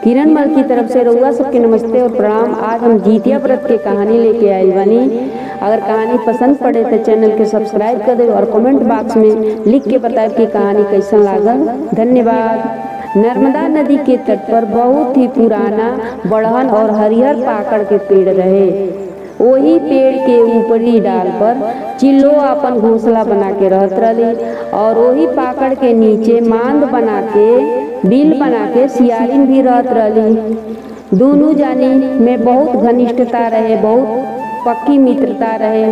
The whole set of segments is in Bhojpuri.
किरणमल की तरफ से रउआ सबके नमस्ते और प्रणाम। आज हम जितिया व्रत के कहानी लेके आई बनी। अगर कहानी पसंद पड़े तो चैनल के सब्सक्राइब कर दे और कमेंट बॉक्स में लिख के बताए कि कहानी कैसा लागल। धन्यवाद। नर्मदा नदी के तट पर बहुत ही पुराना बड़हन और हरिहर पाकड़ के पेड़ रहे। वही पेड़ के ऊपरी डाल पर चिल्लो अपन घोंसला बना के रहत रही और वही पाकड़ के नीचे मांद बना के बिल बना के सियारिन भी रहत रही। दोनों जानी में बहुत घनिष्ठता रहे, बहुत पक्की मित्रता रहे।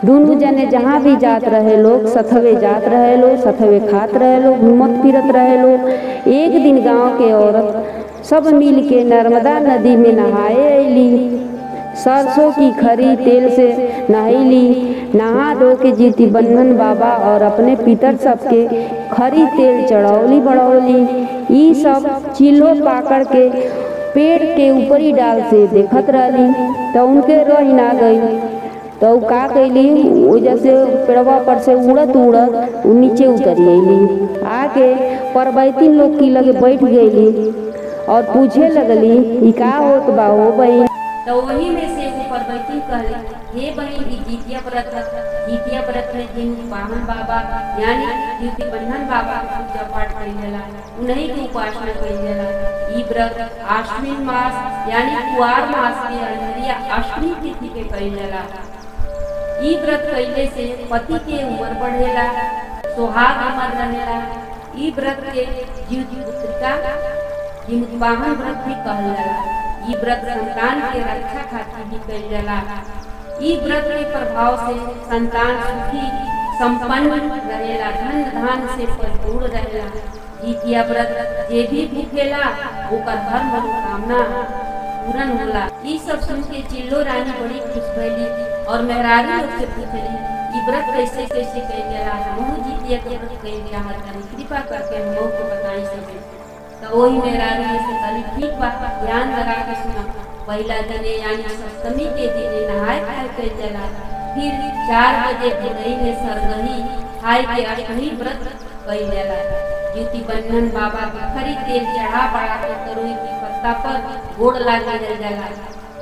दोनों जने जहाँ भी जात रहे लोग सथवे जात रहे लोग, सथवे खात रहे लोग, घूमत फिरत रहे लोग। एक दिन गांव के औरत सब मिल के नर्मदा नदी में नहाए अली। सरसों की खरी तेल से नहैली, नहा धो के जीती बंधन बाबा और अपने पितर सबके खरी तेल चढ़ौली बढ़ौली। ई सब चिल्लो पाकड़ के पेड़ के ऊपरी डाल से देखत रहली तो उनके रही ना गई। तो का कैली, वजह से पेड़वा पर से उड़त उड़त नीचे उतरी अली। आके परबैती लोग की लगे बैठ गईली और पूछे लगली ई का होत बा हो बहन। तो वही में से ऊपर बैठी कहली, हे बहन ई जितिया व्रत में जिन वामन बाबा यानी द्वितीय बंधन बाबा का पूजा पाठ कइल जाला, उन्हीं की उपासना कइल जाला। ई व्रत आश्विन मास यानी कुआर मास के अंधरिया अष्टमी तिथि के कइल जाला। ई व्रत कइले से पति के उम्र बढ़ेला, सुहाग अमर रहेला। ई व्रत के जीवपुत्रिका जिमुतवाहन व्रत भी कहल जाला। ई व्रत संतान के रक्षा खातिर भी कइल जाला। ई व्रत के प्रभाव से संतान सुखी संपन्न रहेला, धन धान से भरपूर रहेला। जितिया व्रत जे भी भूखेला ओकर हर मनोकामना पूर्ण होला। ई सब सुन के चिल्लो रानी बड़ी खुश भइली और मेहरारू लोग से पूछली ई व्रत कैसे कैसे कइल जाला। हमहू जितिया के व्रत कइल चाहत हनी, कृपा करके हमहू को बताई सके। तो वही मेहरारू से कहली ठीक बा, ध्यान लगा के सुना। पहला दिने यानी सप्तमी के दिने नहाय खाए कइल जाला। फिर 4 बजे भोरई में सरगही खाए के अष्टमी व्रत कइल जाला। ज्योति बंधन बाबा के खरी तेल चढ़ा बढ़ा के तरोई की पत्ता पर गोड़ लागे जाला।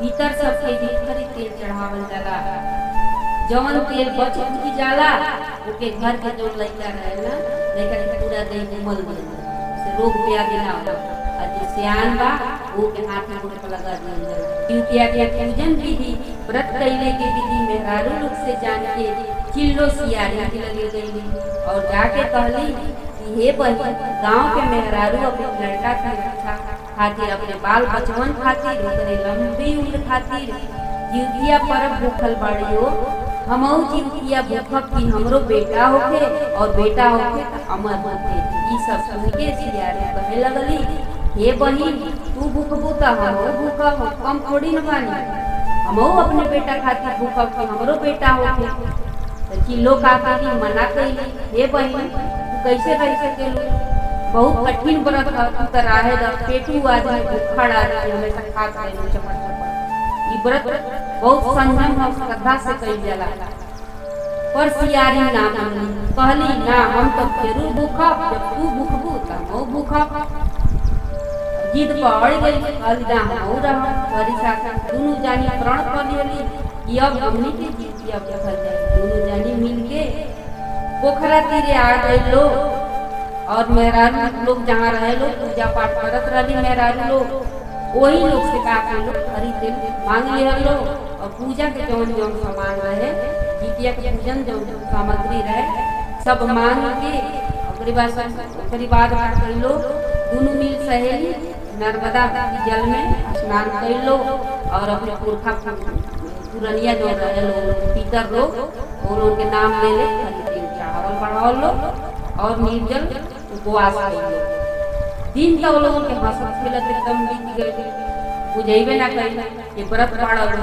भीतर सबके भी खरी तेल चढ़ावल जाला। जवन तेल बच उठी जाला ओके घर के जो लइका रहेला लइका के पूरा देह घुमल देला, रोग व्याधि ना हो। जो सियान बा वो के हाथ में गोड़ पर लगा दिया जाला। जितिया के पूजन विधि व्रत कइले के विधि मेहरारू लोग से जान के चिल्लो सियारी के लगे गईली और जाके कहली कि हे बहन, गांव के मेहरारू अपने लड़का की रक्षा खातिर, अपने बाल बचवन खातिर, ओकरे लंबी उम्र खातिर जितिया पर्व भूखल बाड़ी हो। हमहू जितिया भूखब कि हमरो बेटा होके और बेटा होके त अमर होके। ई सब सुन के सियारी कहे लगली हे बहिन, तू भूखबू त हमहू भूखब, कम थोड़ी न बानी। हमहू अपने बेटा खातिर भूखब कि हमरो बेटा होके। तो चिल्लो का कइली मना कइली, हे बहिन तू कैसे रह सकेलू, बहुत कठिन व्रत है, तू त राहे द पेटू आदमी भूखा आदमी हमेशा खात रहे चपड़ चपड़। ई व्रत बहुत संयम और श्रद्धा से कइल जाला। पर सियारी ना मानी, कहली ना हम तो जरूर भूखब, जब तू भूखबू त हमहू भूखब। जिद पड़ गई, कहली ना हमहू रहब। हरी साखा दोनों जानी प्रण कर लेली कि अब हमनी के जितिया भूखल जाए। दोनों जानी मिल के पोखरा तीरे आ गई लोग और मेहरारू लोग जहाँ रहे लोग पूजा पाठ करत रही। मेहरारू लोग वही लोग से का लोग खरी तेल मांग लिया लोग और पूजा के जौन जौन सामान रहे, जितिया के पूजन जौन सामग्री रहे सब मांग के ओकरी बाद लोग दोनों मिल सहेली नर्मदा जल में स्नान कर लो और अपने पुरखा पुरनिया जो रहे लोग पितर लोग उन के नाम ले ले, खरी तेल चढ़ावल बढ़ावल लो और निर्जल उपवास कर लो। दिन तक लोगों के हंसत खेलत एकदम बीत गए, बुझेबे ना कइल कि व्रत पड़ल।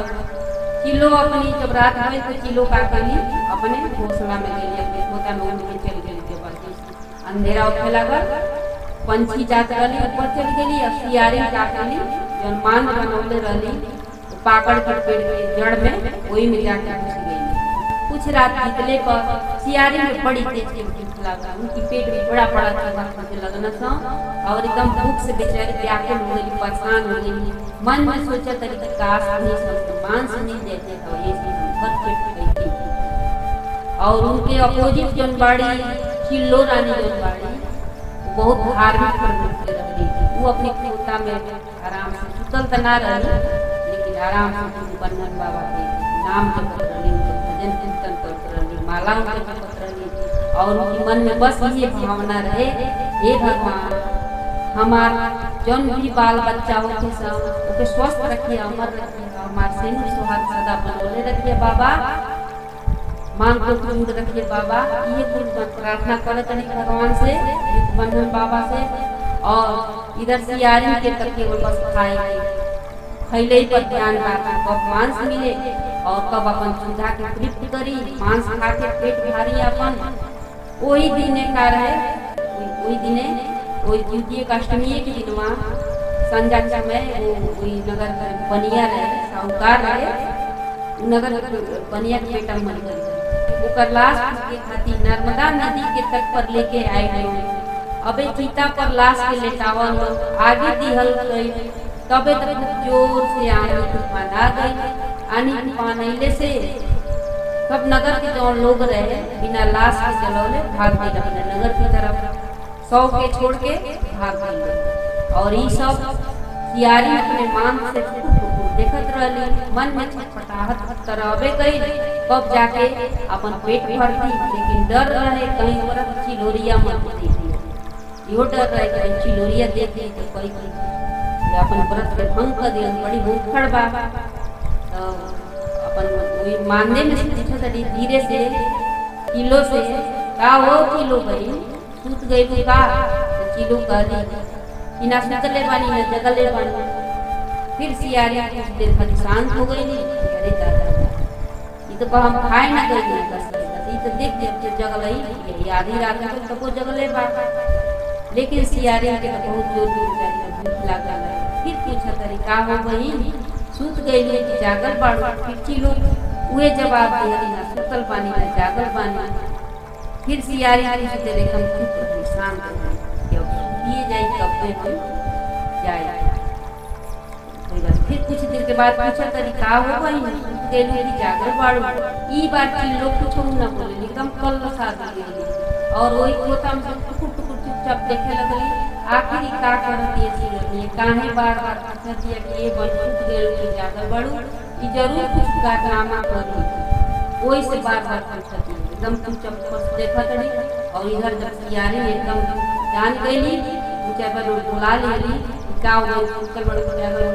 चिल्लो अपनी जब रात आवे तो चिल्लो का कइली अपने घोंसला में गेली, अपने खोता में उड़ के चल गेली। के बाद अंधेरा होखे लागल, पंछी जात रहली ऊपर चल गेली। सियारी का कइली जौन मान बनौले रहली पाकड़ के पेड़ के जड़ में वही में जाके घुस गई। कुछ रात बीतले पर सियारी में बड़ी तेज के भूख लगा, उनकी पेट में बड़ा बड़ा चूहा लगना था और एकदम भूख से बेचारी व्याकुल हो गई। परेशान हो गई। मन में सोचा तरी कि काश उन्हें सब मांस मिल जाते तो ये चीज भर पेट गई थी। और उनके अपोजिट जौन बाड़ी चिल्लो रानी जौन बाड़ी बहुत धार्मिक प्रवृत्ति रह गई थी। वो अपनी खोता में आराम से सुतल तो ना रही, लेकिन आराम से बन्नन बाबा के नाम जपत रही, भजन कीर्तन करत रही, माला जपत रही। और उनके मन में बस ये भावना रहे, हे भगवान हमार जौन भी बाल बच्चा होते सब ओके स्वस्थ रखिए, अमर रखिए, हमार सेनु सुहाग सदा बनौले रखिए बाबा, मांग को पूर्ण रखिए बाबा। ये कुछ प्रार्थना करत रही भगवान से, बन्नन बाबा से। और इधर सियारी के तक केवल बस खाए खैले ही पर ध्यान रखा, कब मांस मिले और कब अपन सुधा के तृप्त करी, मांस खा के पेट भारी अपन। वही दिने का रहे, वही दिने वही द्वितीय अष्टमी के दिन संध्या समय वही नगर बनिया रहे, साहूकार रहे, नगर बनिया के बेटा मर गए। ओकर लाश के खातिर नर्मदा नदी के तट पर लेके आए गए। अबे चिता पर लाश के लेटावन आगे दिहल गई, तबे तक जोर से आंधी तूफान आ गई। आनी तूफान अइले से सब नगर के जो लोग रहे बिना लाश के जलौले भाग गए अपने नगर की तरफ, 100 के छोड़ के भाग गए। और ये सब सियारी अपने मान से देखत रहली, मन में छटपटाहट तरहबे गई, कब जाके अपन पेट भरती। लेकिन डर रहे कहीं तरफ चिलोरिया मत देखी, यो डर रहे कहीं चिलोरिया देखी तो कहीं अपन व्रत के भंग कर दिया, बड़ी भूखड़ बा। तो अपन वही मानने में पूछा धीरे से किलो से का हो किलो गई सूत गई का, तो किलो कहली कि ना सुतले बानी ना जगले बानी। फिर सियारी कुछ देर खाली शांत हो गई, अरे दादा ये तो हम खाए ना गई, बस ये तो देख देख जगल आधी रात में तो जगले बा। लेकिन सियारी के तो बहुत जोर जोर भूख लागल। फिर पूछा तरीका हो गई सूत गई कि जागल बाड़ू, फिर चिलो उहे जवाब दिया ना सुतल बानी ना जागल बानी। फिर सियारी कुछ देर हम चुप शांत हो दिए जाए कब हम जाए। फिर कुछ देर के बाद पूछा तरीका हो गई सूत गई कि जागल बाड़ू। ई बार चिल्लो कुछ ना बोले, एकदम कल साथ गई और वही खोता में टुकुर टुकुर चुपचाप देखे लगली। आखिर का कर दिए काहे बार बार पूछा दिया कि ये बन सूत गए कि जागल बाड़ू, ई जरूर कुछ कारनामा करी। वही से बार बार पूछा दिया, एकदम चुपचाप देखा तड़ी। और इधर जब सियारी एकदम जान गई बुला लेली का सूतल बड़े जागल,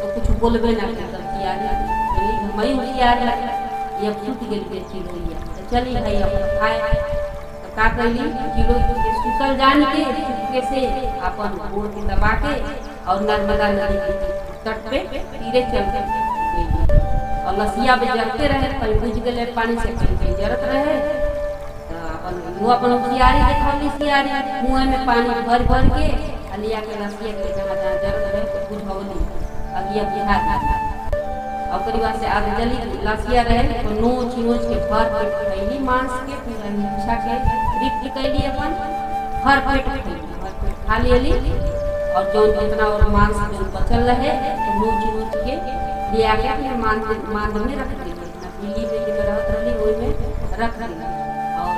तो कुछ बोलबे ना कर सियारी मई होशियार लगी, ये सूत गई बेची लोइया तो चली भाई अब खाए। का कैली किलो के सुतल जान के चुपके से अपन गोड़ के दबा के और नर्मदा नदी के तट पे तीरे चल गई। और लसिया पे जरते रहे, कहीं बुझ गए पानी से, कहीं जरत रहे। तो अपन वो अपन सियारी देखली, सियारी मुँह में पानी भर भर के अलिया के लसिया के जहाँ जहाँ जरत रहे तो बुझौली अलिया बिहार। और करीबा से आगे जली लसिया रहे तो नोच नोच के भर पेट खैली मांस के, फिर इच्छा के तृप्त कैली अपन भर पेट खा लेली। और जो जितना और मांस जो बचल रहे तो नोच नोच के ले आके अपने मांद में रख दी, पीली में रहत रही वही में रख दी। और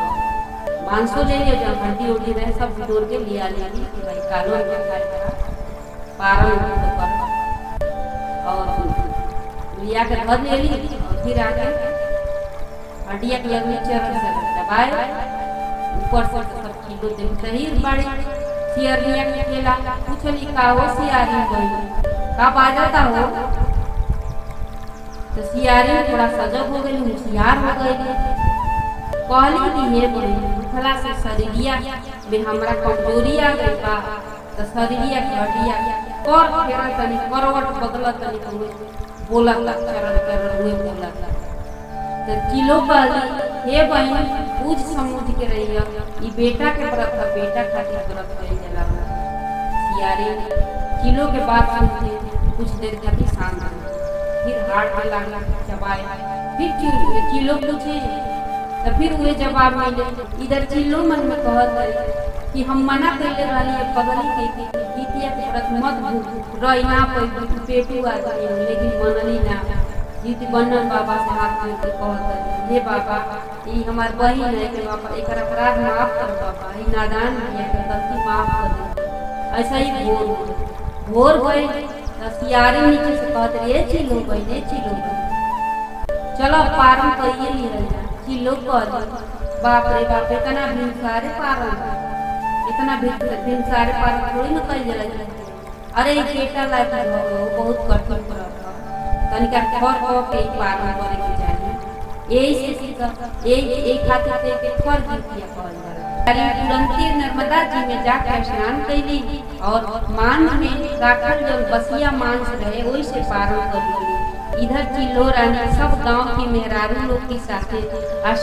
मांसो ले लिया, जब हड्डी उड्डी रहे सब जोड़ के लिया लेली कि भाई कालो के खाए पारण और लिया के धर ले ली। और फिर आके हड्डिया के अगली चरण से दबाए ऊपर से सब किलो देखते ही बड़ी सियरिया के केला पूछली का हो सियारी गई का बाजता हो। तो सियारी थोड़ा सजग हो गई, होशियार हो गई। कहली कि ये भला से शरीरिया में हमरा कमजोरी आ गई बा, तो शरीरिया की हड्डिया कर फेरा तनी करवट बदल तनी बोला चरण कर हुए बोला। तो किलो कहली हे बहन पूछ समझ के रही ई बेटा के व्रत है, बेटा खातिर व्रत कइल जाला। सियारी किलो के बाद सुन के कुछ देर खातिर शांत हो, फिर हाड़ पे लागला चबाए। फिर किलो पूछे तो फिर उहे जवाब मिले। इधर चिल्लो मन में कहत है कि हम मना कैले रहली पगली के जीतिया के व्रत मत रही ना पैबू पेटू आ गई, लेकिन मनली ना। जीती बन्नन बाबा से हाथ जोड़ के कहत, हे बाबा ई हमार बहिन है के बाबा एकर अपराध माफ कर बाबा, ई नादान है के गलती माफ कर दे। ऐसा ही भोर गई सियारी नीचे से कहत रे चिलो बहने चिलो चलो पारन करिए ली रही चिलो कर। बाप रे बाप इतना भिनसारे पारन, इतना भिनसारे पारन थोड़ी न कल जला। अरे बेटा लायक बहुत कठिन व्रत तनिका खर के पालन करे के चाहिए। यही से सीख यही खातिर से खर जीतिया कहल जाला। तुरंते नर्मदा जी में जाकर स्नान कैली और मांस में राखल जो बसिया मांस रहे वही से पारण कर ली। इधर चिल्लो रानी सब गांव के मेहरारू लोग के साथे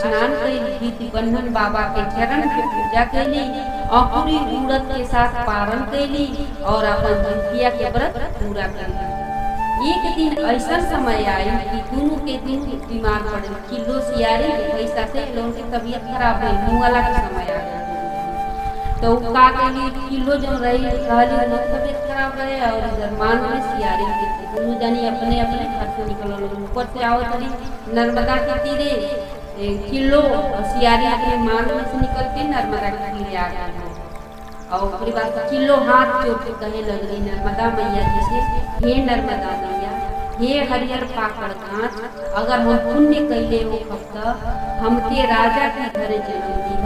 स्नान कैली, जीती बन्धन बाबा के चरण के पूजा कैली और पूरी उड़द के साथ पारण कैली और अपन जीतिया के व्रत पूरा कैली। एक दिन ऐसा समय आई कि दोनों के दिन बीमार पड़े। चिल्लो सियारी के पैसा से लोगों की तबीयत खराब हुई, मुंगला के समय आ गया। तो का के लिए चिल्लो जो रही तबीयत खराब रहे और इधर मान में सियारी के दोनों जानी अपने अपने घर से निकल। ऊपर से आओ तरी नर्मदा के तीरे चिल्लो सियारी अपने मान में से निकल के नर्मदा के तीरे आ गया। और उसके बाद चिल्लो हाथ जोड़ के कहे लगली नर्मदा मैया जी से, हे नर्मदा मैया, हे हरियर पाकड़ कांच, अगर हम पुण्य कैले हो भक्त हमके राजा के घरे जन्म दीह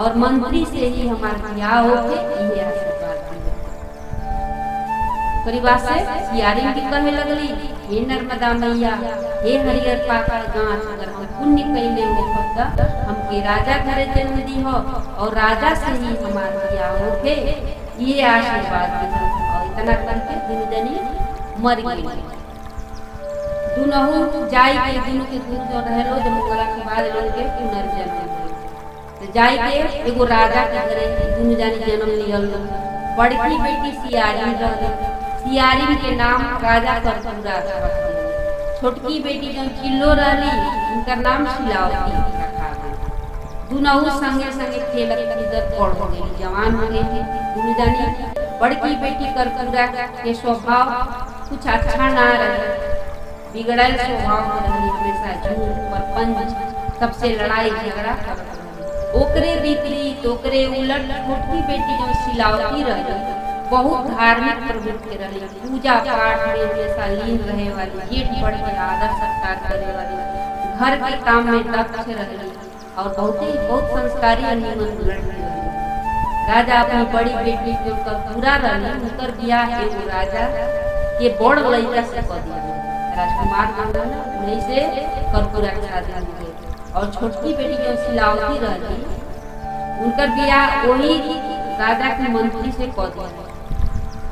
और मंत्री से ही हमारा ब्याह होके ये आशीर्वाद दीह। परिवार से सियारी की कहे लगली, हे नर्मदा मैया, हे हरियर पाकड़ कांच, अगर हम पुण्य कैले हो भक्त हमके राजा घरे जन्म दीह और राजा से ही हमारा ब्याह होके ये आशीर्वाद दीह। और इतना करके दोनों जनी मर गई। दुनहु जाई के दोनों के दूर जो रहलो जब मुगला के बाद लोग के पुनर्जन्म हुए। तो जाई के एगो राजा के घरे दोनों जानी जन्म लियल। बड़की बेटी सियारी रह, सियारी के नाम राजा करतुरा रख दिया। छोटकी बेटी जो चिल्लो रहली उनका नाम शिलावती रखा गया। दुनहु संगे संगे खेलत कूदत बड़ हो गई, जवान हो गई। दोनों जानी बड़की बेटी करतुरा के स्वभाव कुछ अच्छा ना रहे, बिगड़ल स्वभाव में रहली, हमेशा झूठ परपंच सबसे लड़ाई झगड़ा करत रहली। ओकरे विपरीत ओकरे उलट छोटकी बेटी जो शिलावती रहली बहुत धार्मिक प्रवृत्ति रहली, पूजा पाठ में हमेशा लीन रहे वाली, जेठ बढ़ के आदर सत्कार करे वाली, घर के काम में दक्ष रहली और बहुत संस्कारी और निमन लड़की रहली। राजा अपनी बड़ी बेटी जो करतुरा रहली उनकर बियाह एगो राजा के बड़ लड़का से कर दिया, राजकुमार बनल उन्हीं से करतुरा के शादी हुई। और छोटकी बेटी जो शिलावती रहली उनकर बियाह वही राजा के मंत्री से कर दिया।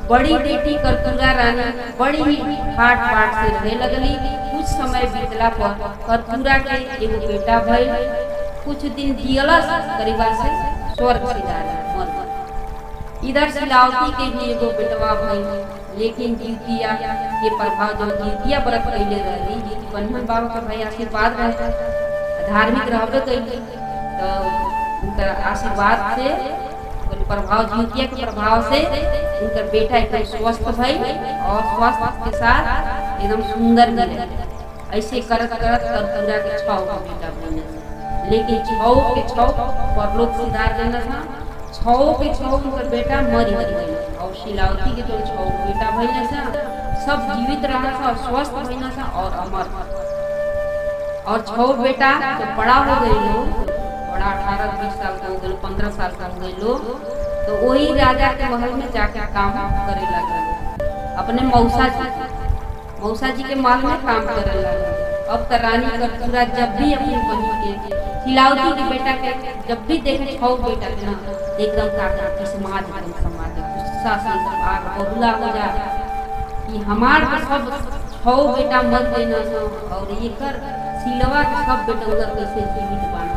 बड़ी बेटी करतुरा रानी बड़ी ही ठाट बाट से रहे लगली। कुछ समय बीतला पर करतुरा के एगो बेटा भइल। कुछ दिन जियलस, करीबा से स्वर्ग सिधार मर गई। इधर शिलावती के भी एगो बेटवा भइल, लेकिन जीतिया के प्रभाव जो जीतिया व्रत कैले रहली, जीती बन्धन बाबा का भाई आशीर्वाद रहे, धार्मिक रहबे कैली, तो उनका आशीर्वाद से प्रभाव जीतिया के प्रभाव से उनका बेटा एकदम स्वस्थ भइल और स्वस्थ के साथ एकदम सुंदर मिले। ऐसे करत करत करतुरा के 6 बेटा बने, लेकिन 6 के 6 परलोक सिधार देना था। 6 के 6 उनका बेटा मर गई और शिलावती के जो 6 बेटा भइल था सब जीवित रहा था और स्वस्थ भइल था और अमर। और 6 बेटा जब बड़ा हो गए लोग, बड़ा 18-20 साल का हो गए, 15 साल का हो गए लोग, तो वही राजा के महल में जाकर काम करे लगा। अपने मौसा जी के महल में काम करे लगा। अब तो रानी करतुरा जब भी अपनी बहन के शिलावती के बेटा के जब भी देखे 6 बेटा के ना एकदम काका समाज गुस्सा से आग बबूला हो जा कि हमार सब 6 बेटा मर गए ना और एकर सिलवा के सब बेटा उधर कैसे जीवित बना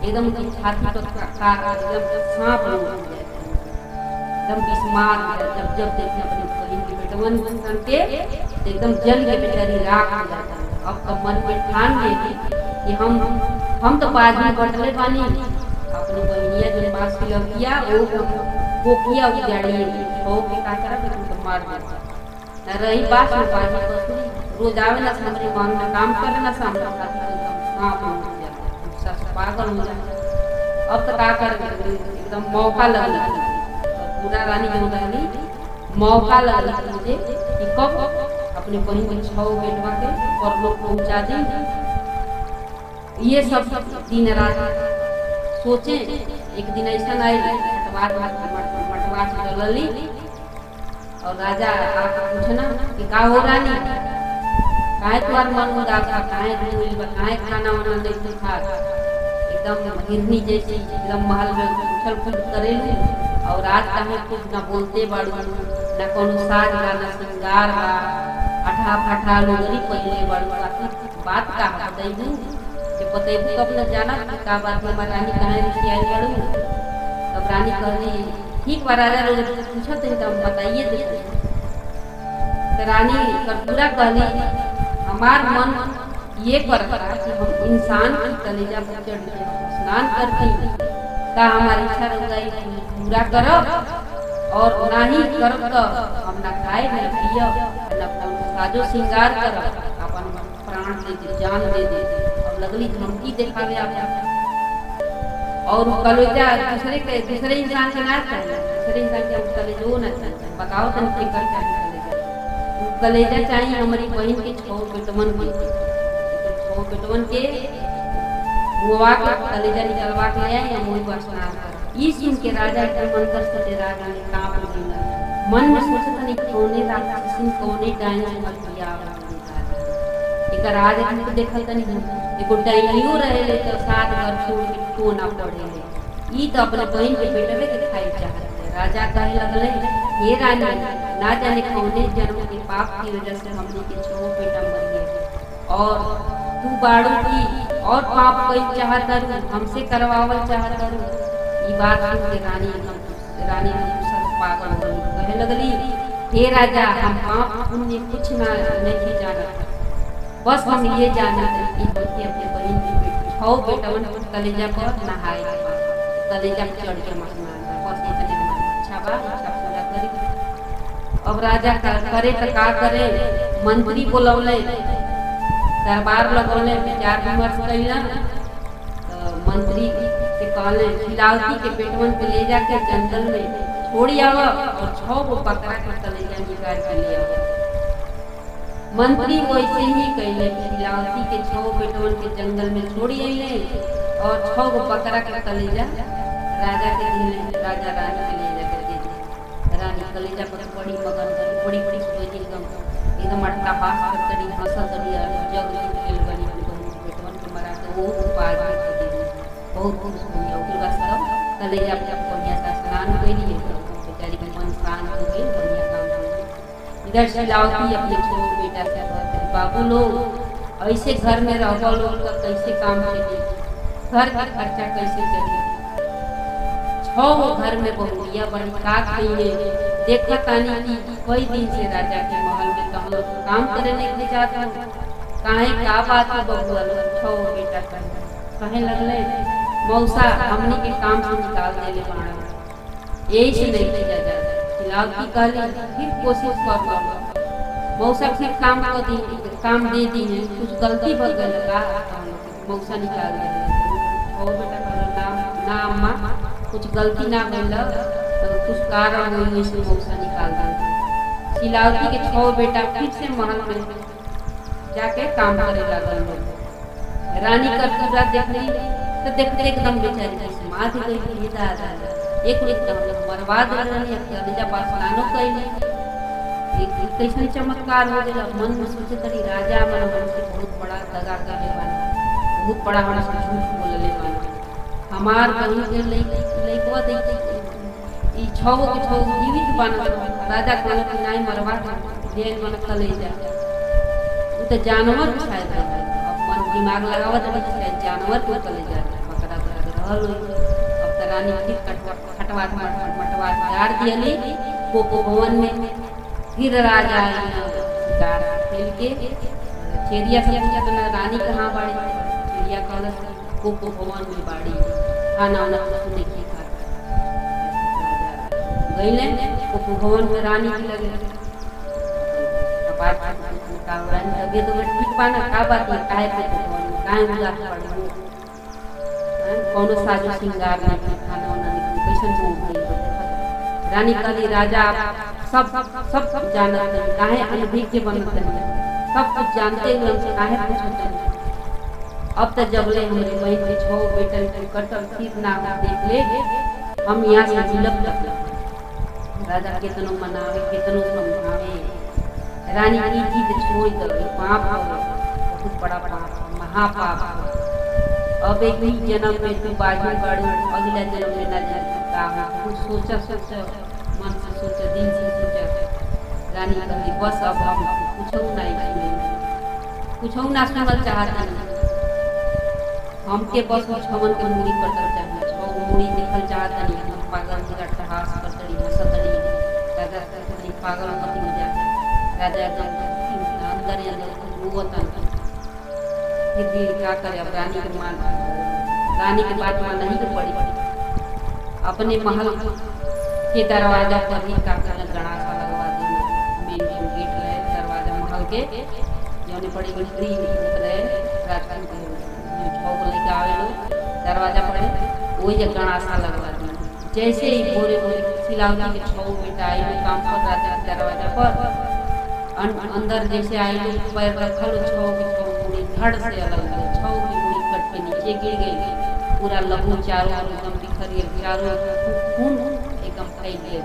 एकदम की छाती पर एकदम सांप हो जाए, एकदम बिस्मार जब देखे अपने बहन के बेटवन के एकदम जल के बेचारी राख हो जाता है। अब तो मन में ठान लेगी कि हम तो बाद में बटले बानी अपनी बहनिया जो बात किया वो किया उजाड़िए छो के का करब तो मार दे ना रही बात में बाजी बसुरी रोज आवे ना हमरे मन में काम करे ना सामने खाती एकदम सांप हो जाए सब पागल हो जाए। अब तो का कर एकदम मौका लग पूरा रानी जो रहनी मौका लग मुझे कि कब अपने बहन के 6 बेटवा के परलोक पहुंचा दें। ये सब दिन रात सोचे। एक दिन ऐसा आई मटवा डलली और राजा आके पूछना कि का हो रानी काहे तुम्हार मन उदास था काहे काहे खाना वाना नहीं खा एकदम हिरनी जैसी एकदम महल में उछल कूद करेलू और आज काहे कुछ ना बोलते बाड़ू ना कोनो साज गाना श्रृंगार बा अठा फठा लोगरी पहले बाड़ू बात का बताइबू जे बताइबू तब न जाना का बात में रानी काहे रुसी आई बाड़ू। तब रानी कहली ठीक बा राजा रोज पूछत है तब बताइए दे। तो रानी पूरा कहली हमार मन ये करता कि हम इंसान की कलेजा पर चढ़ के स्नान करती का हमारी इच्छा रंगाई पूरा करब और ना ही करब तो हम ना खाए ना पियब ना साजो श्रृंगार करब अपन प्राण दे दे जान दे दे। अब लगली धमकी देखावे आप और कलेजा दूसरे इंसान के ना चाहिए दूसरे इंसान के कलेजो ना चाहिए बताओ तन के कर चाहिए कलेजा चाहिए हमारी बहन के 6 बेटवन के मुआ के कलेजा निकलवा के ले या मोई पर स्नान कर। ई सुन के राजा के मन कर सटे राजा ने कांप गया मन में सोचत नहीं कौने राक्षसी कौने डायन मर गया एक राजा के देखल तनी एगो डायनियो रहे तो साथ घर छोड़ के तो ना पड़े ई तो अपने बहन के बेटवे के खाई चाहते। राजा कहे लगले हे रानी ना जाने कौने जन्म के पाप की वजह से हमने के 6 बेटा मर गए और तू बाड़ू की और पाप कोई चाहता रू हमसे करवावल चाहता रू। ये बात सुन के रानी सब पागल हो गई कहे लगली हे राजा हम पाप पुण्य कुछ ना नहीं जानत बस हम ये जानत कि अपने बहन की 6 बेटवन कलेजा पर नहाए कलेजा पे चढ़ के मरना बस इतने अच्छा बा अच्छा पूरा करी। अब राजा करे तो का करे मंत्री बोलौले दरबार लगौले विचार विमर्श कैलन तो मंत्री के कहले खिलावती के पेटवन पे ले जाके जंगल में छोड़ी आव और 6 गो बकरा के कलेजा निकाल के ले आव। मंत्री वैसे ही कैले खिलावती के 6 बेटवन के जंगल में छोड़ी अइले और 6 गो बकरा के कलेजा राजा के दिले राजा रानी के ले जाकर दे दी। रानी कलेजा पर बड़ी मगन करी बड़ी सोची एकदम अट्टा पास करतड़ी हंसतड़ी जग खेल बनी बेटवन के मरा के वो पार कर दे बहुत खुश हुई ओकर बाद सब कलेजा पे बढ़िया सा स्नान कइली बेचारी के मन शांत हो गई बढ़िया काम हो। इधर शिलावती अपने 6 बेटा से कहते बाबू लोग ऐसे घर में रहो लोग का कैसे काम चले घर का खर्चा कैसे चले 6 घर में बहुरिया बड़ी का कइले देखा तानी की कई दिन से राजा के महल में तो हम लोग काम करने के जाते काहे का बात है बबुआ लोग 6 बेटा कहे लगले मौसा हमने के काम से निकाल देले बाड़ा यही से नहीं किया जाता। खिलावती कहली फिर कोशिश कर लो मौसा फिर काम दे दी है कुछ गलती हो गई का मौसा निकाल दे बेटा ना अम्मा कुछ गलती ना भइल तो कुछ कारण हुई इसे मौसा निकाल दे। शिलावती के 6 बेटा फिर से महल में जाके काम करे लगल रानी का पूरा देखली तो देखते एकदम बेचारी समाधि गई ये दादा एक एकदम मरवा दे रही कलेजा पास स्नानो कइले एक कैसन चमत्कार हो गया मन में सोचे तरी राजा मन से बहुत बड़ा दगा करे बानी बहुत बड़ा हमरा से झूठ बोलले बानी हमार बहन के लइकवा दे ई 6 गो के 6 जीवित बना राजा कहले कि नहीं मरवा दे मन कलेजा वो तो जानवर शायद अपन दिमाग लगावत है जानवर को कलेजा पकड़ा रहल अब तो रानी फिर खटवा गाड़ दियली कोको भवन में फिर राजा शिकार खेल के चेरिया सब रानी कहाँ बाड़ी चेरिया कहल कोको भवन में बाड़ी खाना वाना कुछ नहीं खा गईले वो भवन में रानी की लगे कपाट का रानी तबियत तो ठीक पाना का बात है काहे पे भवन में काहे उदास पड़ कौनो साजो श्रृंगार नहीं खाना वाना नहीं कैसन मुंह भई रानी कली राजा सब सब सब जानते हैं काहे अनभिज्ञ बनते हैं सब कुछ जानते हुए हमसे काहे पूछते हैं अब तक जबले हमारे बहन के छो बेटन के कटल सिर ना देख ले हम यहाँ से जिलक तक राजा केतनो मनावे केतनो समझावे रानी की जीत छोड़ दे पाप हो बहुत बड़ा पाप महापाप अब एक ही जन्म में तू बाजू बाड़ू अगला जन्म में ना जान का कुछ सोचा सोचा मन से सोचा दिन से सोचा रानी कही बस अब हम कुछ ना सुनल चाहता नहीं हमके बस छमन के मुड़ी कटल चाहिए छो मुड़ी देखल चाहता नहीं हम पागल की अट्टहास करतड़ी हंसतड़ी राजा कहतड़ी पागल मत हो जा राजा एकदम अंदर रोवता फिर भी क्या करे अब रानी की बात मान नहीं तो पड़ी अपने महल के दरवाजा पर ही काका ने गणासा लगवा दी मेन गेट है दरवाजा महल के जोने बड़ी बड़ी निकले राजकुमार के छो को लेके आवे लोग दरवाजा पर वही जगह गणासा लगवा दी जैसे ही भोरे भोरे सिलावती के छो बेटा आई लोग काम कर राजा के दरवाजा पर अंदर जैसे आई लोग पैर रखल छो के छो मुड़ी धड़ से अलग छो की मुड़ी कट के नीचे गिर गई पूरा लहू चारों ओर एकदम बिखर गया चारों खून एकदम फैल गया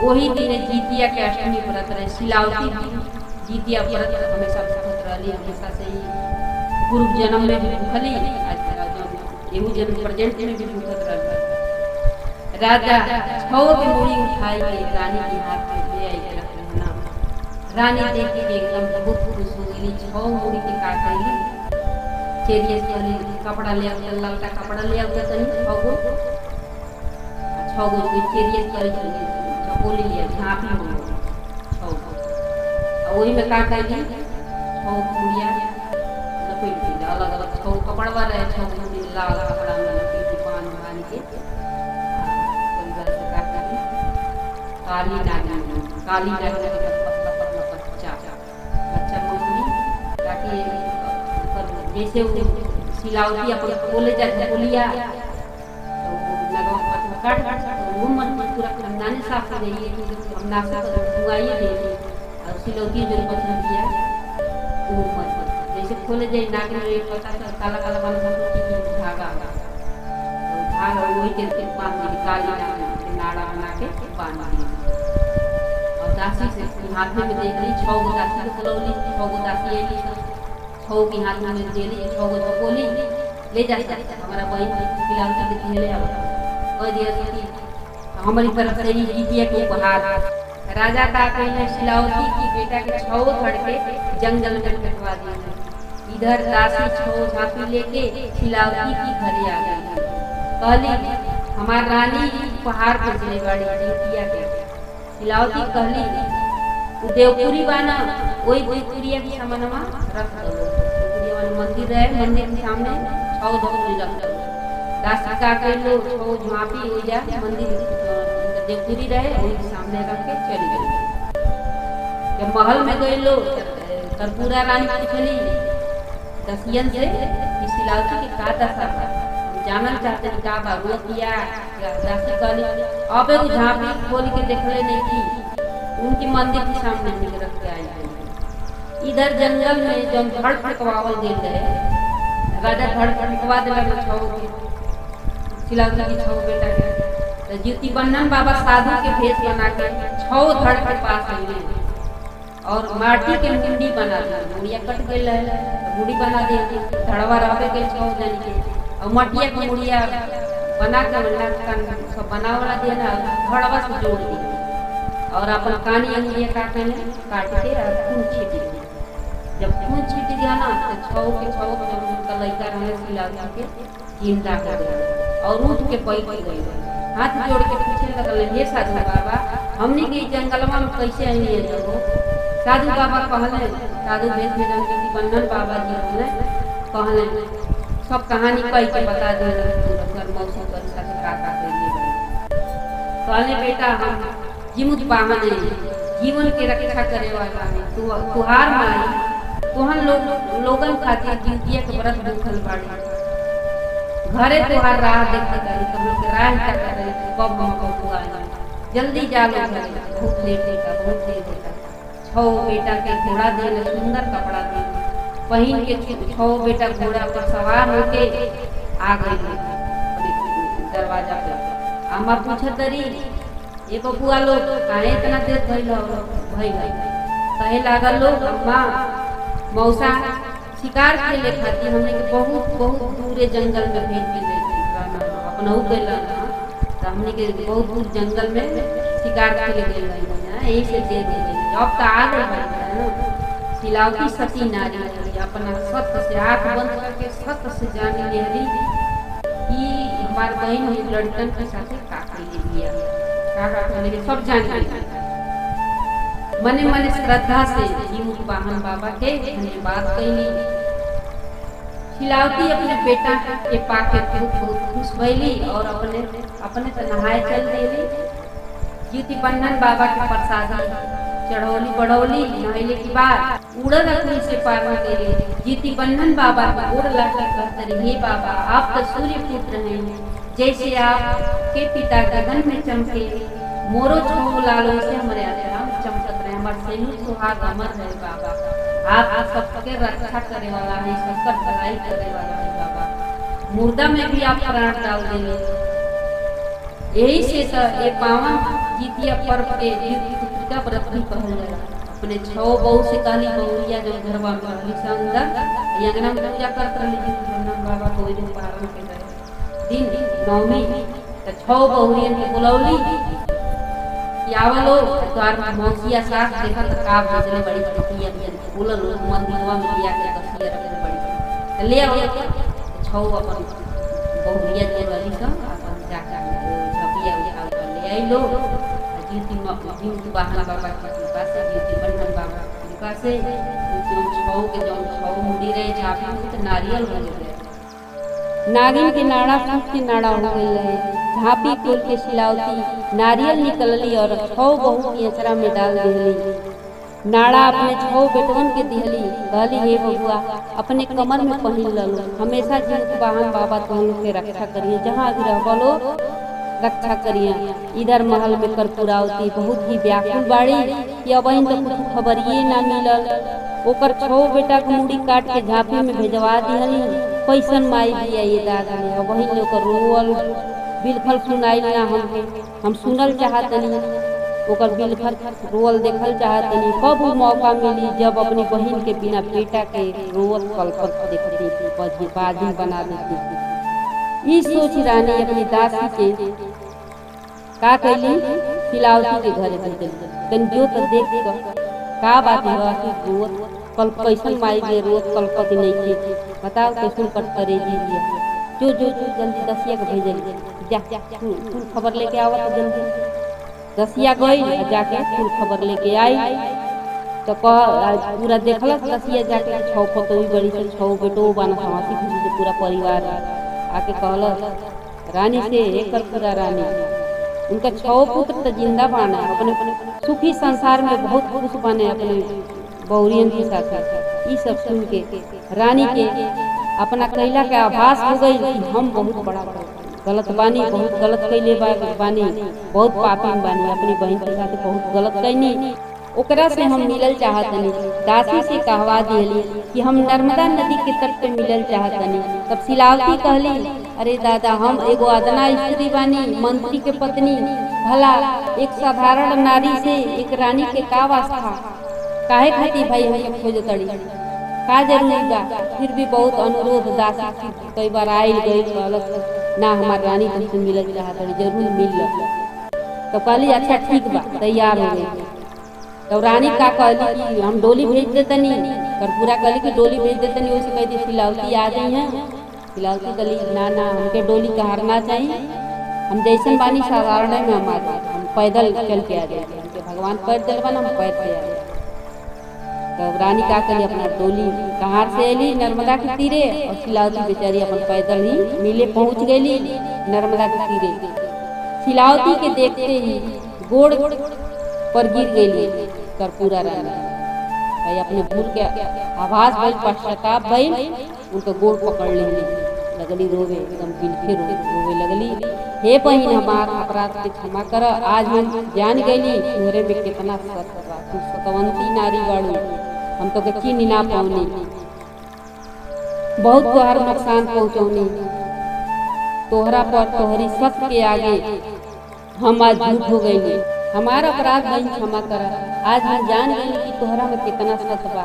वही दिन जीतिया के अष्टमी व्रत रहे सिलावती जीतिया व्रत हमेशा भूखत रही हमेशा से ही पूर्व जन्म में भी भूखली एहू जन्म प्रेजेंट में भी भूखत रही राजा छो की मुड़ी उठाई के रानी के हाथ में ले आई के रख लेना रानी देख के एकदम बहुत खुश हो गई छो मुड़ी के काटली चेरिए से कपड़ा ले आके ललका कपड़ा ले आके तनी छो गो चेरिए से चपोली ले झांपी हो छो और वही में का कही छो मुड़िया लपेट दी अलग अलग छो कपड़वा रहे छो मुड़ी लाल कपड़ा में लपेट दी पान बांध के परिवार से का कही काली नागिन के पतला पतला बच्चा मुड़ी ताकि जैसे वो सिलावती अपन बोले जाते बोलिया तो लगा काट वो मन पूरा खानदान साफ हो गई हम नासा दुआई दे और सिलौती जो पसंद किया वो मत जैसे खोले जाए नाक में एक पता काला काला बन की धागा तो धागा वही के बांध दी काली नाड़ा बना के बांध दी और दासी से हाथ में देख ली छो गो दासी को बुलौली छो गो दासी आई छो की हाथ में दे ली छो गो चपोली ले जाता हमारा बहन खिलावती के दिए ले आओ कह दिया कि हमारी तरफ से ही जीतिया के उपहार राजा का कहना सिलावती की बेटा के छो धड़ के जंगल में कटवा दिया इधर दासी छो झांपी लेके सिलावती की घरे आ गई कहली हमार रानी उपहार पे चले गाड़ी जीतिया के सिलावती कहली तू देवपुरी बाना वही देवपुरिया की सामानमा रख दो मंदिर है मंदिर के सामने छो धोली रख दो दासी का कह लो छो झांपी हो जा मंदिर देवपुरी रहे वही सामने रख के चली गई जब महल में गए लो कर्पूरा रानी पूछली दसियन से कि सिलावती के का दशा था जानना चाहते हैं का बाबू किया दासी कहली अब एगो झांपी खोल के देखले नहीं की उनकी मंदिर के सामने निकल रख के आई इधर जंगल में जो धड़ फटकवावल दिल रहे राजा धड़ फटकवा दिला छो सिलावती की छो बेटा के तो ज्योति बन्नन बाबा साधु के भेष बना के छो धड़ के पास आए और माटी के मुंडी बना दी मुड़िया कट गई है मुड़ी बना दी धड़वा रहे के छो जन के और मटिया की मुड़िया बना के सब बना वाला दिया ना धड़वा से जोड़ दी और अपन कानी अंगलियां काट के और खून छीट दी जब खून छीट दिया ना तो छो उनका लड़का रहे सिलावती के जिंदा कर दिया और उठ के बैठ गई हाथ जोड़ के पूछने लगल हे साधु बाबा हमने के जंगलवा में कैसे आई है साधु बाबा कहले साधु भेष में ज्योति बन्नन बाबा जी होले कहले सब कहानी कह के बता दे मौसी कर साथ का कइले कहले बेटा हम जिमुत बाहन है, जीवन के रक्षा करे वाला है, तुहार माई तुहन लोगन खातिर जितिया के व्रत भूखल बाड़ी, घरे तुहार राह देखते रही, तुम लोग राह तक रही कब हम बबुआ आई, जल्दी जा लो घरे, बहुत लेट होता, बहुत देर होता। छो बेटा के घोड़ा देले, सुंदर कपड़ा देले, पहिन के छो बेटा घोड़ा पर सवार होके आ गई दरवाजा पे। अम्मा पूछत रही ये बबुआ लोग काहे इतना देर भइल कहे लागल लोग अम्मा मौसा शिकार के ले खाती हमने के बहुत दूरे जंगल में भेज के ले अपनहु गेला त हमने के बहुत दूर जंगल में शिकार के ले गेल ना, यही से दे दे अब तो आ गए ना। सिलावती सती नारी अपना सत्य से आंख बंद करके सत्य से जान ले कि हमारे बहन हुई लड़कन के साथ काकी ले लिया, काका सब जान लिया। मने मने श्रद्धा से जीमुत बाहन बाबा के धन्यवाद कैली। सिलावती अपने बेटा के पाके बहुत खुश भैली और अपने तो नहाए चल देली। जीती बंधन बाबा के प्रसादी चढ़ौली बढ़ौली नहले के बाद उड़न अग्नि से पार हो गई। जीती बंधन बाबा का उड़ लाकर कहते हे बाबा आप तो सूर्य पुत्र हैं, जैसे आप के पिता गगन में चमके मोरो छो लालो से हमारे आत्मा चमकत रहे, हमारे सेनु सुहाग अमर है बाबा, आप सबके रक्षा करे वाला है, सबका भलाई करे वाला है बाबा, मुर्दा में भी आप प्राण डाल देंगे। यही से ये पावन जितिया पर्व के का व्रत भी कहल जाला। अपने छो बहू से कहली बहुरिया जो घरवा में रहली संदर यंगना में पूजा करत रहली जीती बंधन बाबा को दिन पारण के दिन नवमी त छो बहुरियन के बुलौली कि आवलो द्वार मौसिया साथ देखत का भेजले बड़ी छटिया बोलल मंदिरवा में लिया के कसिया रखले बड़ी त ले आवलो छो अपन बहुरिया के रहली स अपन जाका छपिया उठा कर ले आइलो। जीती बाहन बाबा की कृपा से जीती बंधन बाबा की कृपा से छो मुड़ी रहे झापी तो नारियल हो गए, नागिन के नाड़ा फूट के नाड़ा हो गई है। झांपी खोल के सिलावती नारियल निकलली और छो बहू की अचरा में डाल दिहली। नाड़ा अपने छो बेटवन के दिहली, कहली हे बबुआ अपने कमर में पहिन ललो, हमेशा जीत बाहन बाबा तुम के रक्षा करिए, जहाँ भी रहबलो रक्षा करिए। इधर महल में कर्पूरावती बहुत ही व्याकुल बाड़ी कि अब तो कुछ खबरिए ना मिलल। ओकर छो बेटा के मुड़ी काट के झांपी में भेजवा दिहली। कैसन माई बिया ये दादा ने, अब वही लोग रोवल बिलखल सुनाइल ना हमके, हम सुनल चाहतनी ओकर बिलखल रोवल देखल चाहतनी। कब मौका मिली जब अपनी बहन के बिना बेटा के रोवल कलपत देखती बाजी बना देती। ई सोच रानी अपनी दासी के का कैली सिलावती के घरे भेजली। तन जो तो देख का बात है कि रोत कल कैसन माई के रोत कलपति नहीं थी, बताओ कैसन कट करे दिया। जो जल्दी दसिया के भेजली, जा तू खबर लेके आवा तो जल्दी। दसिया गई जाके फूल खबर लेके आई तो पूरा देखलक दसिया जाके छो पतोई बड़ी से छो बेटो बना हंसी खुशी से पूरा परिवार आके कहल रानी से एकर पूरा रानी उनका छो पुत्र तो जिंदा बाना, अपने सुखी संसार में बहुत खुश बने अपने बहुरियन के साथ। ये सब सुन के रानी के अपना कैला के आभास हो गई कि हम बहुत बड़ा गलत बानी, बहुत गलत कैले बानी, बहुत पापी बानी, अपनी बहन के साथ बहुत गलत कैनी, ओकरा से हम मिलल चाहतनी। दासी से कहवा दिहली कि हम नर्मदा नदी के तट पे मिलल चाहतनी। तब सिलावती कहली अरे दादा हम एगो अदना स्त्री बानी, मंत्री के पत्नी, भला एक साधारण नारी से एक रानी के का वास्ता, काहे खाती भाई हम खोज तड़ी का जरूरी बा। फिर भी बहुत अनुरोध दासी कई बार आयल गई ना हमार रानी तुमसे मिलल चाहतड़ी, जरूर मिल। तो कहली अच्छा ठीक बा तैयार हो गई। तो रानी का कहली कि हम डोली भेज देतनी, कर्पूरा कहली कि डोली भेज देतनी, वैसे कह दी सिलावती आ गई हैं। सिलावती कहली ना हमके डोली कहारना चाहिए, हम जैसन बानी साधारण में हमारे हम पैदल चल के आ जाए, भगवान पैर चलवाना हम पैर से आ जाए। तो रानी का कहली अपना डोली कहार से अली नर्मदा के तीरे और सिलावती बेचारी अपन पैदल ही मिले पहुँच गई नर्मदा के तीरे। शिलावती के देखते ही गोड़ पर गिर गई कर्पूरा रानी। भाई अपने भूल के आवाज भइल, पश्चाताप भइल, उनका गोड़ पकड़ लेली, लगली रोवे, एकदम बिलखे रोवे लगली, हे बहिन हमार अपराध के क्षमा कर, आज हम जान गईली तोहरे में कितना सत्य बा, तू सतवंती नारी बाड़ू, हम तो के चीन ना पाऊनी, बहुत तोहर नुकसान पहुँचौनी, तोहरा पर तोहरी सत्य के आगे हम आज झूठ हो गईली, हमारा अपराध बहन क्षमा कर, आज हम जान गईली कि तोहरा में कितना सत्य बा,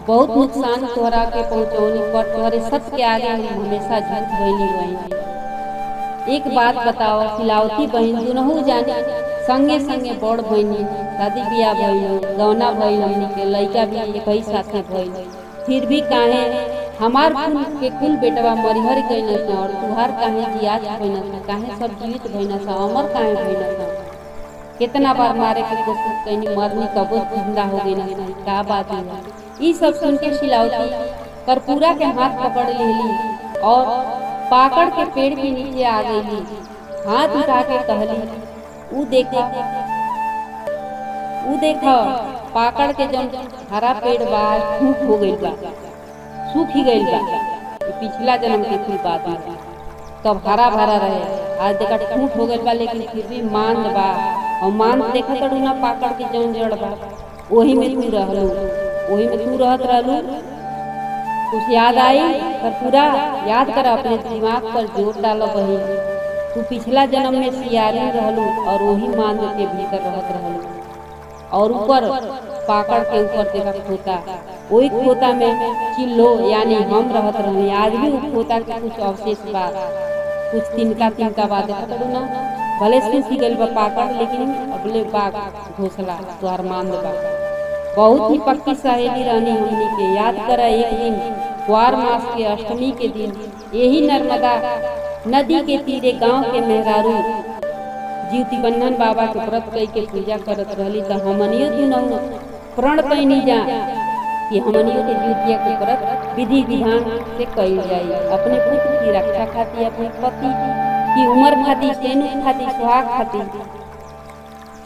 बहुत नुकसान तोहरा के पहुँचौनी, पर तोहरे सत्य के आगे हम हमेशा झूठ भइली बहन। एक बात बताओ शिलावती बहन, दुनहु जानी संगे संगे बड़ बहनी, शादी बियाह भइल, गौना भइल, हमनी के लइका भी एक ही साथे भइल, फिर भी काहे हमार कुल के कुल बेटवा मरिहर गइल और तुहार काहे जियात भइल, काहे सब जीवित भइल, अमर काहे भइल, कितना बार मारे के कोशिश कईनी, मरनी कबो जिंदा हो गई, का बात है। ई सब सुन के शिलावती कर्पूरा के हाथ पकड़ लेली और पाकड़ के पेड़ के नीचे आ गईली, हाथ उठा के कहली, ऊ देखा पाकड़ के जन हरा पेड़ बा सूख हो गइल बा, सूख ही गइल बा, पिछला जन्म के कुल बात है, तब हरा भरा रहे, आज देखा ठूठ हो गइल बा, लेकिन फिर भी मांद बा, और मांद देखा तड़ू ना पाकड़ के जौन जड़ बा, वही में तू रहलू, वही में तू रहत रहलू, कुछ याद आई कर्पूरा, याद कर, अपने दिमाग पर जोर डालो बही, तू पिछला जन्म में सियारी रहलू और वही मांद के भीतर रहत रहलू, और ऊपर पाकड़ के ऊपर देखा खोता, वही खोता में चिल्लो यानी हम रहत रहनी, आज भी वो खोता के कुछ अवशेष बा, कुछ तिनका बात देखा ना, भले सूखी गइल बा पाकड़, लेकिन अगले बा घोसला तोहर मांद बा, बहुत ही पक्की सहेली रहनी हमनी के, याद कर, एक दिन क्वार मास के अष्टमी के दिन यही नर्मदा नदी के तीरे गांव के मेहरारू जीवती बंधन बाबा के व्रत कई के पूजा करत रहली, तो हमनियो दुनहु प्रण कैनी जा कि हमनियो के जीवतिया के व्रत विधि विधान से कईल जाई, अपने पुत्र की रक्षा खातिर, अपने पति की उम्र खातिर, सेनु खातिर, सुहाग खातिर,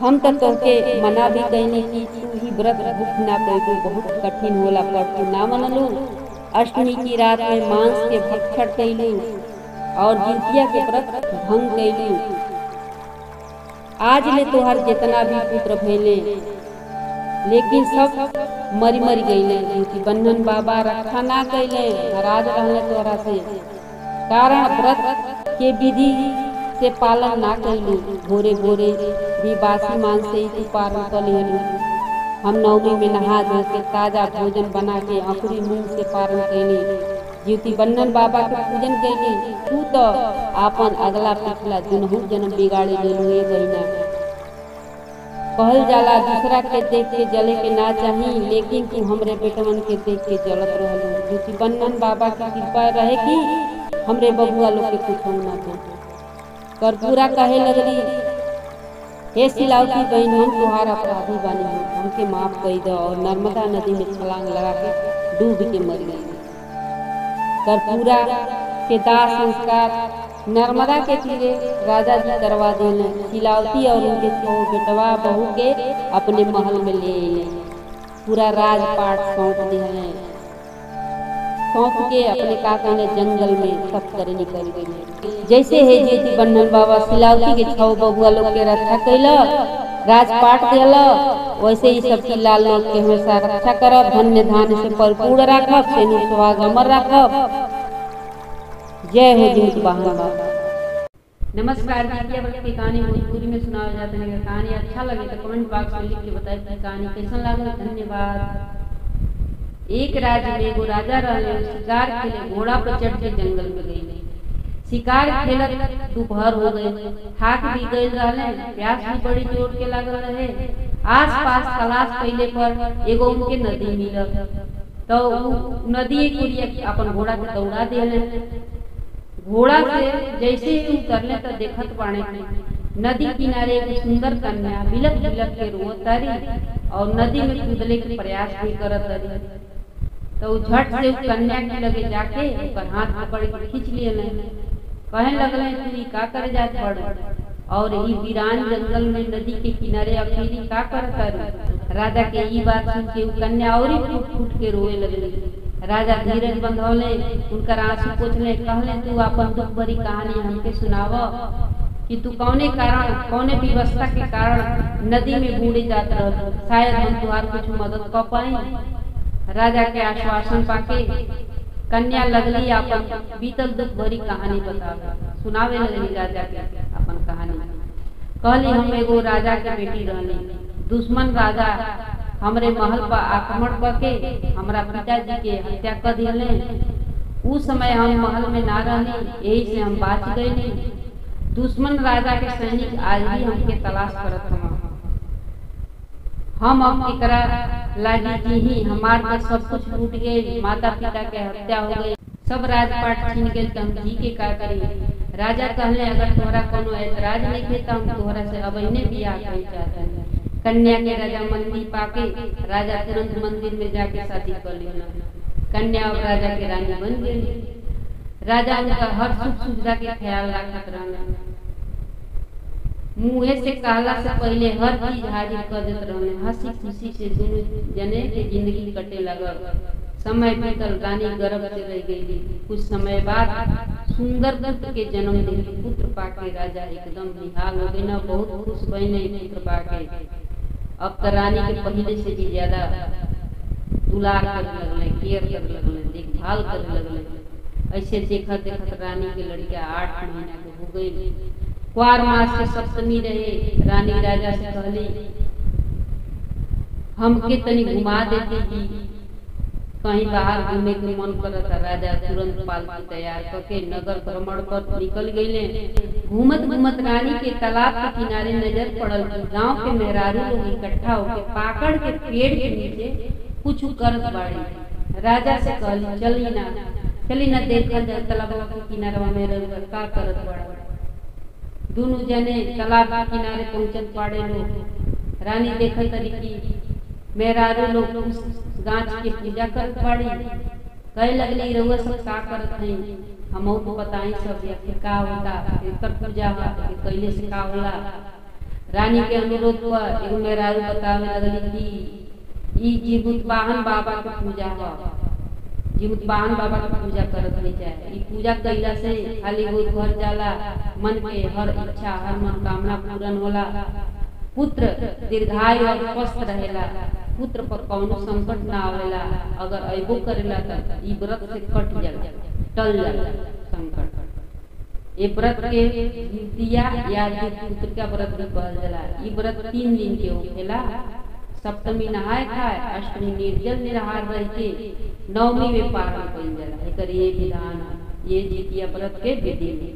हम तो तोहके मना भी कैनी कि तू ही व्रत भूख ना पैबू, बहुत कठिन होला, पर तू ना मनलू, अष्टमी की रात में मांस के भक्षण कैलू और जितिया के व्रत भंग कैलू, आज ले तोहर जितना भी पुत्र भइले लेकिन सब मरी गईले, जीवती बंधन बाबा रक्षा ना कैले, नाराज रहले तोहरा से, कारण व्रत के विधि से पालन ना कैलू, भोरे भोरे भी बासी मांस से ही तू पालन कर लेलू, हम नवमी में नहा धो के ताजा भोजन बना के अंकुरी मूंग से पारण कैली, जीवती बंधन बाबा के पूजन कैली, तू तो आपन अगला पिछला दुनहु जन्म बिगाड़े लेलू, ये बहिना कहल जाला दूसरा के देख के जले के ना चाही, लेकिन तू हमरे बेटवन के देख के जलत रहलू, जीवती बंधन बाबा की कृपा रहे कि हमरे बबुआ लोग के कुछ ना हो। कर्पूरा कहे लगली, हे शिलावती बहन, हम तुहार अपराधी बानी, हमके माफ कर दो, और नर्मदा नदी में छलांग लगा के डूब के मर गई। कर्पूरा के दाह संस्कार नर्मदा के तीरे राजा जी करवा देने, शिलावती और उनके बेटवा बहू के अपने महल में ले आए, पूरा राजपाट सौंप दिए, सौंप के अपने काका ने जंगल में सब करे निकल गई। जैसे है जीवती बंधन बाबा शिलावती के छौ बबुआ लोग के रक्षा कैला, राजपाट देला, वैसे ही सबकी लाल लोग के हमेशा रक्षा करब, धन्य धान्य से परिपूर्ण राखब, सेनु सुहाग अमर राखब। जय हो जीवती बहन बाबा। नमस्कार, जितिया व्रत की कहानी भोजपुरी में सुनाया जाता है। कहानी अच्छा लगे तो कमेंट बॉक्स में लिख के बताइए कि कहानी कैसा लगा। धन्यवाद। एक राज्य में एगो राजा रहले, शिकार खेले घोड़ा पर चढ़ के जंगल में गई। शिकार खेलत दोपहर हो गए, थाक भी गए रहले, प्यास भी बड़ी जोर के लागल रहे। आस पास तलाश कैले पर एगो उनके नदी मिलल, तो नदी कुरिया अपन घोड़ा के दौड़ा दिले। घोड़ा से जैसे ही उतरले तो देखत बाणे नदी किनारे एक सुंदर कन्या बिलक बिलक के रोत तारी और नदी में कूदले के प्रयास भी करत तारी। तो झट से उस कन्या के लगे जाके उसका हाथ पकड़ के खींच लिए, कहे लगले तू का करे जात पड़, और ई वीरान जंगल में नदी के किनारे अकेली का करता रू। राजा के ई बात सुन के उ कन्या और फूट फूट के रोए लगली। राजा धीरज बंधौले, उनकर आंसू पोंछले, कहले तू अपन दुख भरी कहानी हमके सुनाव कि तू कौने कारण, कौने व्यवस्था के कारण नदी में बूढ़े जात रह, शायद हम तुहार कुछ मदद कर पाए। राजा के आश्वासन पाके कन्या लगली अपन बीतल दुख भरी कहानी बतावे, सुनावे लगली राजा के अपन कहानी। कहली हम एगो राजा के बेटी रहनी, दुश्मन राजा हमरे महल पर आक्रमण करके हमरा पिताजी के हत्या कर दिले। उस समय हम महल में ना रहनी, यही से हम बाच गईली। दुश्मन राजा के सैनिक आज भी हमके तलाश करत हवन। हम अब एकरा लागी जी ही हमार के सब कुछ लूट गए, माता पिता के हत्या हो गई, सब राजपाट छीन गए, तो हम जी के का करी। राजा कहले अगर तोहरा कोनो ऐतराज नहीं थे तो हम तोहरा से अबैने बियाह करे चाहते। कन्या के रजामंदी पाके राजा तुरंत मंदिर में जाके शादी कर लिया। कन्या और राजा के रानी बन गई। राजा उनका हर सुख सुविधा के ख्याल रखत रहना, मुँहे से कहला से पहले हर चीज हाजिर कर देते रहने। हंसी खुशी से दोनों जने के जिंदगी कटे लगल। समय बीतल, रानी गर्भ से रह गई। कुछ समय बाद सुंदर पुत्र के जन्म दिले। पुत्र पाके राजा एकदम निहाल हो गई ना, बहुत खुश बने पुत्र पाके। अब तो रानी के पहले से भी ज्यादा दुलार करे लगले, केयर करे लगले, देखभाल करे लगले। ऐसे देखत देखत रानी के लड़किया 8 महीना के हो गई। क्वार मास के सप्तमी रहे। रानी राजा से कहली हमके तनी घुमा देती जी, कहीं बाहर घूमे के मन करता। राजा तुरंत पालकी तैयार करके नगर भ्रमण पर निकल गईले। घूमत घूमत रानी के तालाब के किनारे नजर पड़ल कि गांव के मेहरारू लोग इकट्ठा होके पाकड़ के पेड़ के नीचे कुछ करत बाड़ी। राजा से कहली चली ना देखल जाए तालाब के किनारे मेहरारू का करत बाड़ा। दोनों जने तालाब के किनारे पहुंचत पाड़े लोग। रानी देखत तरी की मेहरारू लोग गाछ के पूजा करत बाड़ी। कहे लगली रउआ सब का करत हई, हमहू को बताई सब या का होता, एकर पूजा कैले से का होला। रानी के अनुरोध पर एगो मेहरारू बतावे लगली कि ई जीवुतवाहन बाबा के पूजा है, जीवुतवाहन बाबा के पूजा करत नहीं चाहे। ई पूजा कैला से खाली वो घर जाला, मन के हर इच्छा हर मनोकामना पूर्ण होला, पुत्र दीर्घायु और स्वस्थ रहेला, पुत्र पर कौनो संकट ना आवेला। अगर अयबो करेला त ई व्रत से कट जाला, टल जाला संकट। ये व्रत के द्वितीया या पुत्र का व्रत भी कहल जाला। ई व्रत 3 दिन के होखेला। सप्तमी नहाय खाए, अष्टमी निर्जल निराहार रह के, नवमी में पारण कइल जाला। एकर ये विधान, ये द्वितीया व्रत के विधि में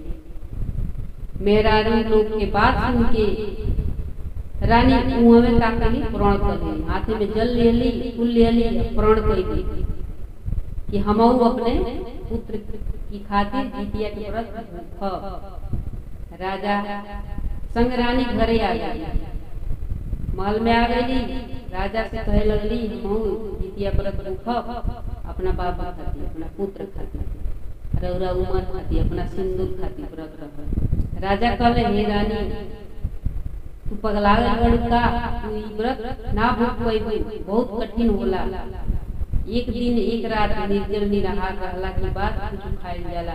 मेहरारू लोग के बात सुन के रानी मुँह में का करी प्रण कर ली, हाथे में जल ले ली, फूल ले ली, प्रण कर ली कि हमहू अपने पुत्र की खातिर द्वितीया के व्रत भूख। राजा संग रानी घरे आ गई, महल में आ गई। राजा से कहे लगली हमहू द्वितीया व्रत भूख, अपना बाबा खातिर, अपना पुत्र खातिर, रौरा उमर खातिर, अपना सिंदूर खातिर व्रत रख। राजा कहले हे रानी तू पगला गल का, तू ई व्रत ना भूख पैबू, बहुत कठिन होला। एक दिन एक रात निर्जल निराहार रहला के बाद कुछ खाइल जाला।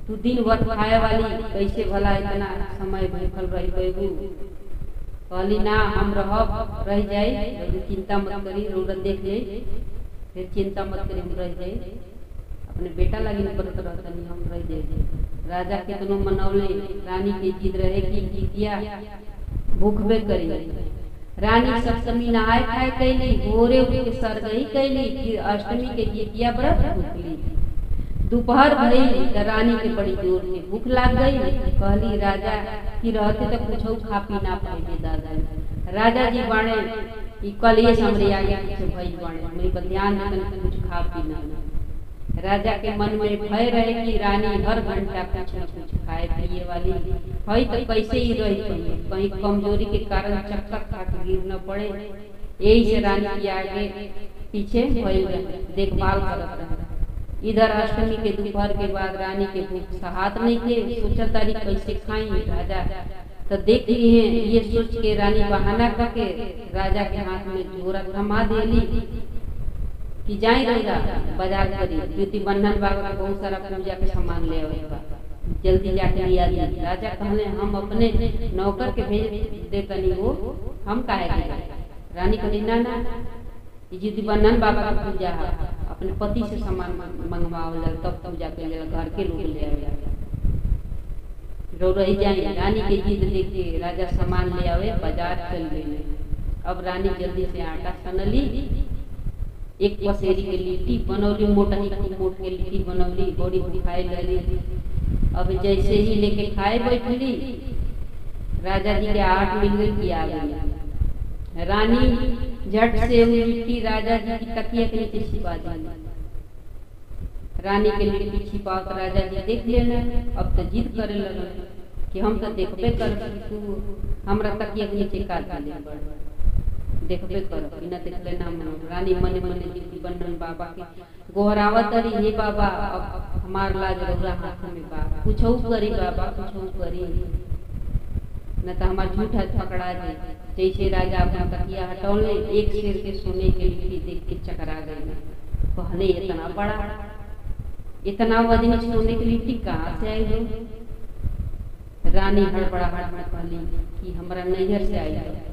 तू दिन भर खाए वाली, कैसे भला इतना समय भूखल रही पैबू। कहली ना हम रह जाए, चिंता मत करी, रौरा देख ले, फिर चिंता मत करी, हम रह जाए, अपने बेटा लगी व्रत रहतनी, हम रह जाए। राजा के तनो मनौले, रानी के जिद रहे कि द्वितीया भूखबे करी। रानी सप्तमी नहाय खाए कैली, भोरे उठ के सरगही कैली, फिर अष्टमी के द्वितीया व्रत भूखली। दोपहर भई त रानी के बड़ी जोर से भूख लाग गई। कहली राजा की रहते तो कुछ खा पी ना पाए दादा। राजा जी बाणे कि कलिए हमरे आगे पीछे भई बाणे, हमरे पर ध्यान देकर कुछ खा पी ना। राजा के मन में भय रहे कि रानी हर घंटा कुछ न कुछ खाए पिए वाली हई तो कैसे ही रही, कहीं कमजोरी के कारण चक्कर खा के गिर न पड़े। यही से रानी के आगे पीछे देखभाल करत रहे। इधर अष्टमी के दोपहर के बाद रानी के भूख सहात नहीं थे, सोचा तारी कैसे खाई राजा। तो देख लिए ये सोच के रानी बहाना करके राजा के हाथ में झोरा थमा देली कि जाई राजा बाजार करी, द्युति बंधन बाबा बहुत सारा पूजा के सामान ले आवे, जल्दी जाके लिया दिया। राजा कहले हम अपने नौकर के भेज दे तनी, वो हम काहे के। रानी कहली ना ना, द्युति बंधन बाबा की पूजा है, अपने पति से सामान मंगवावल जाए तब पूजा कर ले, घर के लोग ले आवे रो रही जाए। रानी के जिद देख के राजा सामान ले आवे, बाजार चल गए। अब रानी जल्दी से आटा सनली, एक पसेरी के लिट्टी बनौली, मोटा ही मोट के लिट्टी बनौली, बड़ी खाए लगी। अब जैसे ही लेके खाए बैठली, राजा जी के आट मिल गई कि आ गई। रानी झट से लिट्टी राजा जी की तकिया के नीचे छिपा दी। रानी के लिट्टी छिपाओ तो राजा जी देख लेना, अब तो जिद करे लगल कि हम तो देखबे कर, तू हमरा तकिया के नीचे काट दे, देखबे कर, बिना देखले ना मनो। रानी मने मने द्युति बंधन बाबा के गोहरावत रही, हे बाबा अब हमार लाज रौरा हाथ में बा, कुछो करी बाबा, कुछो करी, न तो हमार झूठ हाथ पकड़ा जाए। जैसे राजा अपना तकिया हटौले, एक शेर के सोने के लिट्टी देख के चकरा गए। कहले इतना बड़ा, इतना वजनी सोने की लिट्टी कहाँ से आई हो। रानी हड़बड़ाहट में कहली कि हमरा नैहर से आई है,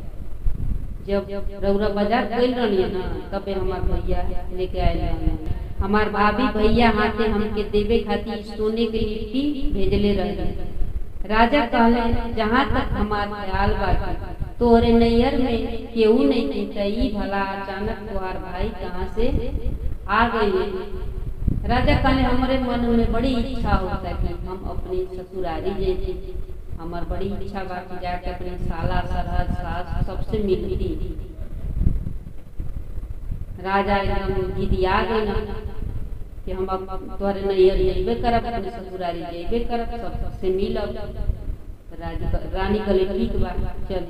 जब रौरा बाजार गई रही ना तबे हमार भैया लेके आए, हमार भाभी भैया हाथे हमके देवे खातिर सोने के लिट्टी भेजले रहे। राजा कहले जहाँ तक हमार ख्याल बाकी तोरे नैहर में केहू नहीं थी, भला अचानक तुहार भाई कहाँ से आ गए। राजा कहले हमारे मन में बड़ी इच्छा होता कि हम अपनी ससुरारी जैसे, हमार बड़ी इच्छा बा कि जाके अपनी साला सरहद सास सबसे मिलती। राजा एकदम जिदिया गए ना कि हम अब तोहरे नैहर जइबे करब, अपने ससुरारी जइबे करब, सबसे मिलब। रानी कहले ठीक बा चल।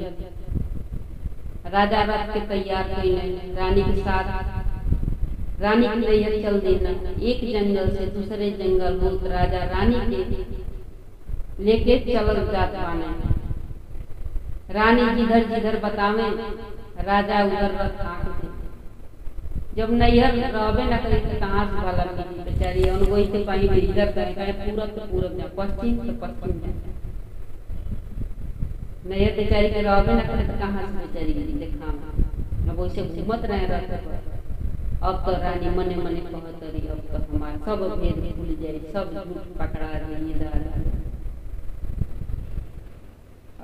राजा रथ के तैयार कइले, रानी के साथ रानी के नैहर चल देना। एक जंगल से दूसरे जंगल होत राजा रानी के लेके चल जात पाने। रानी जिधर जिधर बतावे राजा उधर रथ हाँकते। जब नैहर रहबे न करे तो कहाँ से भला मिली बेचारी, वही से पानी में इधर जाए, पूरब तो पूरब जाए, पश्चिम तो पश्चिम जाए। नैहर बेचारी के रहबे न करे तो कहाँ से बेचारी देखा, अब वैसे घूमत रहे रहते पर। अब तो रानी मने मने कहत रही, अब तो हमार सब भेद भूल जाए, सब झूठ पकड़ा रही दादा।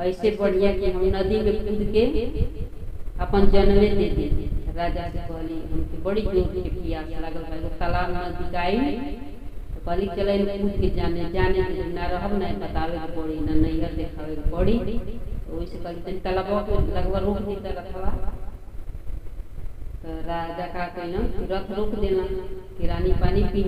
ऐसे बढ़िया कि हम नदी में कूद के अपन जन्मे दे दे। राजा से कहली हमके बड़ी जोर के प्यास लागल बा, तालाब नजदीक आई तो कहली चले कूद के जाने जाने ना रहब ना बतावे के पड़ी ना नैहर देखावे के पड़ी। तो वैसे कहली तालाब के लगवा रोक देता रखवा। तो राजा का कहना रथ रोक देना कि रानी पानी पी।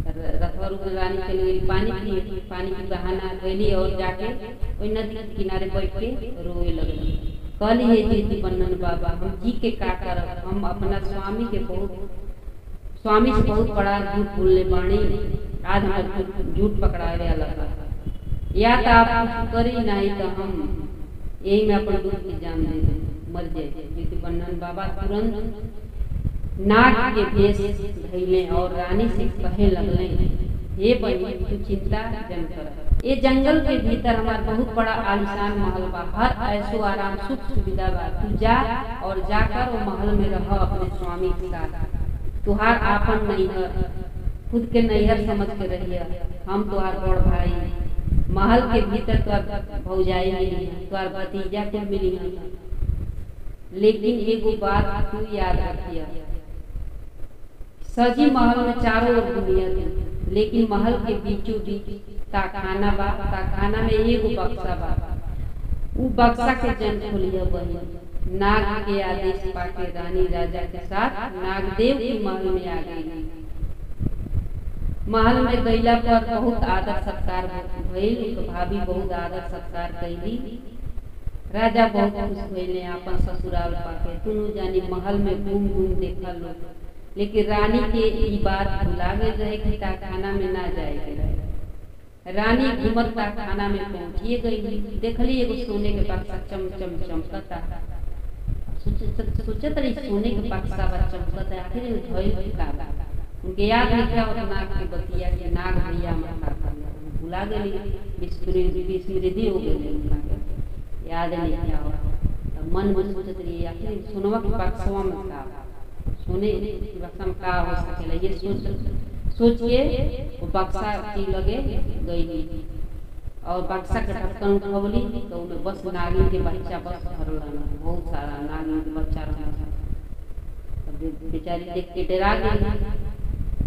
रथवा रुक रानी चली गई पानी पी, पानी की बहाना गई और जाके वही नदी के किनारे बैठ के रोए लगली। कहली हे द्युति बंधन बाबा हम जी के का करब, हम अपना स्वामी से बहुत बड़ा झूठ बोलने बाणी, आज हम झूठ पकड़ावे वाला बा। या तो आप कुछ करी नहीं तो हम यही में अपन दूध की जान दे मर जाए। द्युति बंधन बाबा तुरंत नाग के भेष धैले और रानी से कहे लगले हे बहनी तू चिंता जन कर, ये जंगल के भीतर हमार बहुत बड़ा आलीशान महल बा, हर ऐसो आराम सुख सुविधा बा, तू जा और जाकर वो महल में रह अपने स्वामी के साथ। तुहार आपन नैहर खुद के नैहर समझ के रहिए, हम तुहार बड़ भाई, महल के भीतर तुहार भौजाई मिली, तुहार भतीजा के मिली, लेकिन एगो बात तू याद रखिया, सजी महल में चारों ओर दुनिया थी, लेकिन महल के बीचों बीच ताखाना बा, ताखाना में एगो बक्सा बा, उ बक्सा के जन खोलिया बही। नाग के आदेश पाके रानी राजा के साथ नागदेव के महल में आ गई। महल में गईला पर बहुत आदर सत्कार भइल, भाभी बहुत आदर सत्कार कैली। राजा बहुत खुश भइले अपन ससुराल पाके। तुनु जानी महल में घूम घूम देखा लोग, लेकिन रानी के ई बात भुला गए रहे कि खाना में ना जाए रहे। रानी घूमत खाना में पहुंचिए गई, देखली एगो सोने के बक्सा चम चम चमकता। सोचत रही सोने के बक्सा चमकता, आखिर धइल का उनके याद नहीं क्या और नाग के बतिया के नाग भैया भुला गई, विस्मृति हो गई, याद नहीं क्या हो। मन में सोचत रही आखिर सोनवा के बक्सवा में का, सोने के बक्सा में का हो सकेला, ये सोच के वो बक्सा की लगे गई और बक्सा के ढक्कन उठवली तो उनमें बस नागिन के बच्चा बस भरल रहना, बहुत सारा नागिन के बच्चा रहना। बेचारी देख के डरा गई,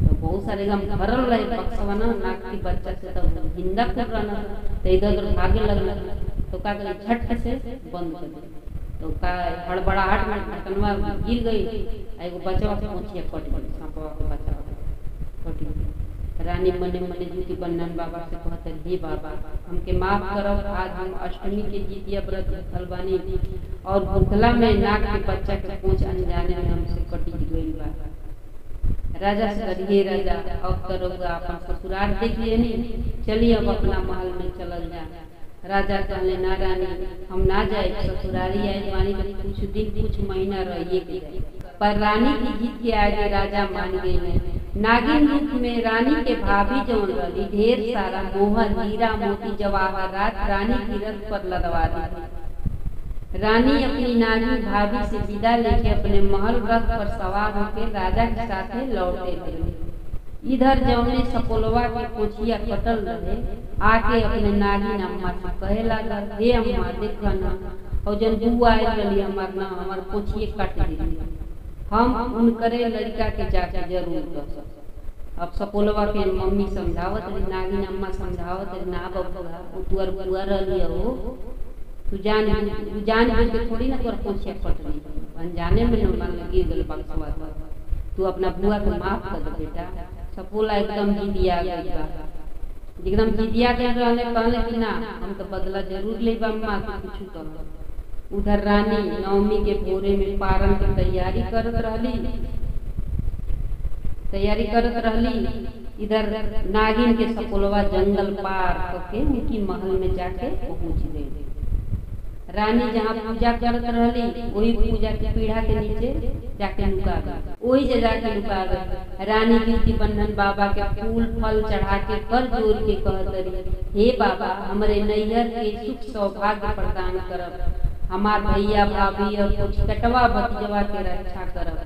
तो बहुत सारे गम भरल रहे बक्सवा ना नाग की बच्चा से, तब हिंदा कर रहना तो इधर उधर भागे लगना। तो का झट से बंद कर दे, तो का हड़बड़ाहट में ढक्कनवा गिर गई, एगो बच्चा पहुंचिए कट गई, सांपवा के बच्चा कट गई। रानी मने मने ज्योति बन्नन बाबा से कहते, हे बाबा हमके माफ करब, आज हम अष्टमी के जितिया व्रत भूखल बानी और भूखला में नाग के बच्चा के पूंछ अनजाने में हमसे कटी गई बा। राजा से कहिए, राजा अब तो रउआ अपन ससुराल देख लेनी, चलिए अब अपना महल में चलल जा। राजा कहले, ना रानी हम ना जाए, ससुरारी आए वानी तो कुछ दिन कुछ महीना रहिए के जाए। पर रानी की जीत के आगे राजा मान गए हैं। नागिन रूप में रानी के भाभी जौन रही, ढेर सारा मोहर हीरा मोती जवाहरात रानी की रथ पर लदवा दी। रानी अपनी नागिन भाभी से विदा लेके अपने महल रथ पर सवार होकर राजा के साथ लौटे लगे। इधर जौने सपोलवा के कोचिया कटल रहे, आके अपने नागिन अम्मा से कहे लगा, हे अम्मा देखा ना, और जन बुआ आयल रही हमार ना हमार कोचिए काट दी, हम उनकरे लड़का के जाके जरूर कर। अब सपोलवा के मम्मी समझावत रही, नागिन अम्मा समझावत रही, ना बबुआ तुअर बुआ रही हो, तू जान बुझ के थोड़ी ना तोर कोचिया कट रही, अनजाने में न मान गिर गल बक्सवा, तू अपना बुआ को माफ कर दे बेटा। सपोला एकदम जिदिया गई बा, एकदम जिदिया गई रहने, कहले कि ना हम तो बदला जरूर लेबा अम्मा, तू कुछ कर। उधर रानी नवमी के भोरे में पारण की तैयारी करत रहली। इधर नागिन के सपोलवा जंगल पार करके उनकी महल में जाके पहुंच गई। रानी जहाँ पूजा करत रहली वही पूजा के पीढ़ा के नीचे जाके लुका गई, वही जगह जाके लुका गई। रानी ज्योति बन्नन बाबा के फूल फल चढ़ा के कर जोर के कहत रही, हे बाबा हमरे नैहर के सुख सौभाग्य प्रदान करब, हमार भैया भाभी और कुछ कटवा भतीजवा के रक्षा करब,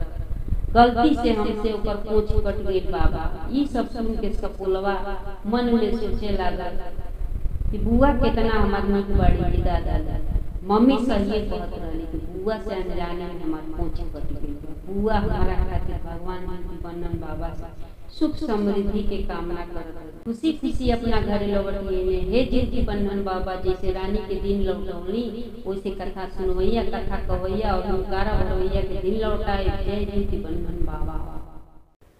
गलती से हमसे ओकर पोछ कट गई बाबा। ई सब सुन के सपोलवा मन में सोचे लगा कि बुआ कितना हमार नीक बाड़ी, दादा मम्मी सही कहत रहली कि बुआ से अनजाने में हमार पोछ कट गई। बुआ हमारा खातिर भगवान ज्योति बन्नन बाबा से सुख समृद्धि के कामना करत, खुशी खुशी अपना घर लौटिए। हे ज्योति बन्नन बाबा, जैसे रानी के दिन लौटौली वैसे कथा सुनवैया, कथा कहवैया और हुंकारा भरवैया के दिन लौटाए। जय ज्योति बन्नन बाबा।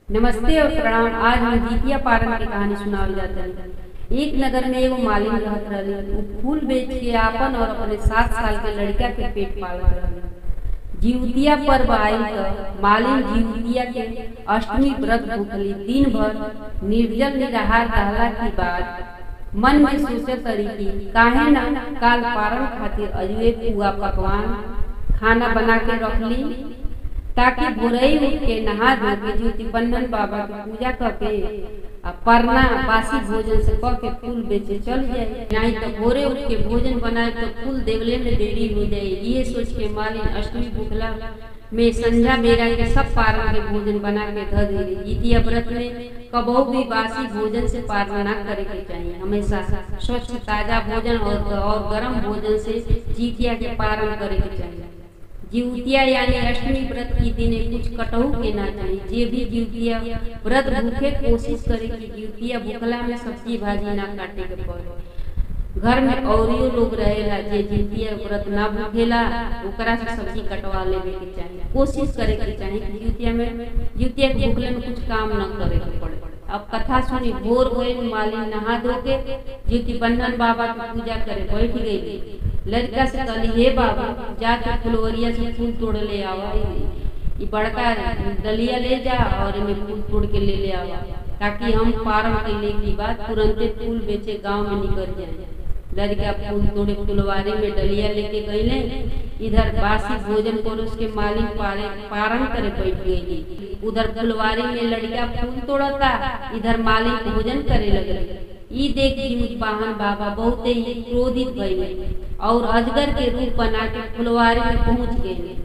नमस्ते और प्रणाम। आज हम जितिया पारण की कहानी सुनावल जाता है। एक नगर में एगो मालिन रहत रही, वो फूल बेच के आपन और अपने 7 साल के लड़का के पेट पालत रही। जिउतिया पर्व आयल त मालिन जिउतिया के अष्टमी व्रत भूखली, दिन भर निर्जल निराहार रहला के बाद मन में सोचत रही कि काहे ना काल पारण खातिर अजुए पुआ पकवान खाना बना के रख ली, ताकि भोरई उठ के नहा धो के ज्योति बन्नन बाबा की पूजा करके परना बासी भोजन से क के फूल बेचे चल जाए। नहीं तो भोरे उठ के भोजन बनाए तो फूल देवले में देरी हो जाए। ये सोच के मालिन अष्टमी भूखला में संध्या बेरा के सब पारण के भोजन बना के धर दे। जितिया व्रत में कबहू भी बासी भोजन से पारण न करे के चाहिए, हमेशा स्वच्छ ताजा भोजन और गर्म भोजन से जितिया के पारण करे के चाहिए। जिउतिया यानी अष्टमी व्रत की दिने कुछ कटहू के ना चाहिए। जे भी जिउतिया व्रत भूखे कोशिश करे कि जिउतिया भूखला में सब्जी भाजी ना काटे के पड़े। घर में औरियो लोग रहेला जे जिउतिया व्रत ना भूखेला, ओकरा से सब्जी कटवा लेवे के चाहिए। कोशिश करे के चाहिए कि जिउतिया के भूखले में कुछ काम न करे के पड़े। अब कथा सुनी। भोर होए मालिन नहा धो के ज्योति बन्नन बाबा की पूजा करे बैठ गई। लड़का से कहली, हे बाबा जाके फुलवरिया से फूल तोड़ ले आवा। ये बड़का डलिया ले जा और इनमें फूल तोड़ के ले आवा, ताकि हम पारण कैले की बात तुरंते फूल बेचे गांव में निकल जाए। लड़का फूल तोड़े फुलवारी में डलिया लेके गईले, इधर बासी भोजन परोस के मालिन पारण करे बैठ गई। उधर फुलवारी में लड़का फूल तोड़ता, इधर मालिन भोजन करे लगे। ई देख जीव पाहन बाबा बहुत ही क्रोधित भइले और अजगर के रूप बना के फुलवारी में पहुंच गए।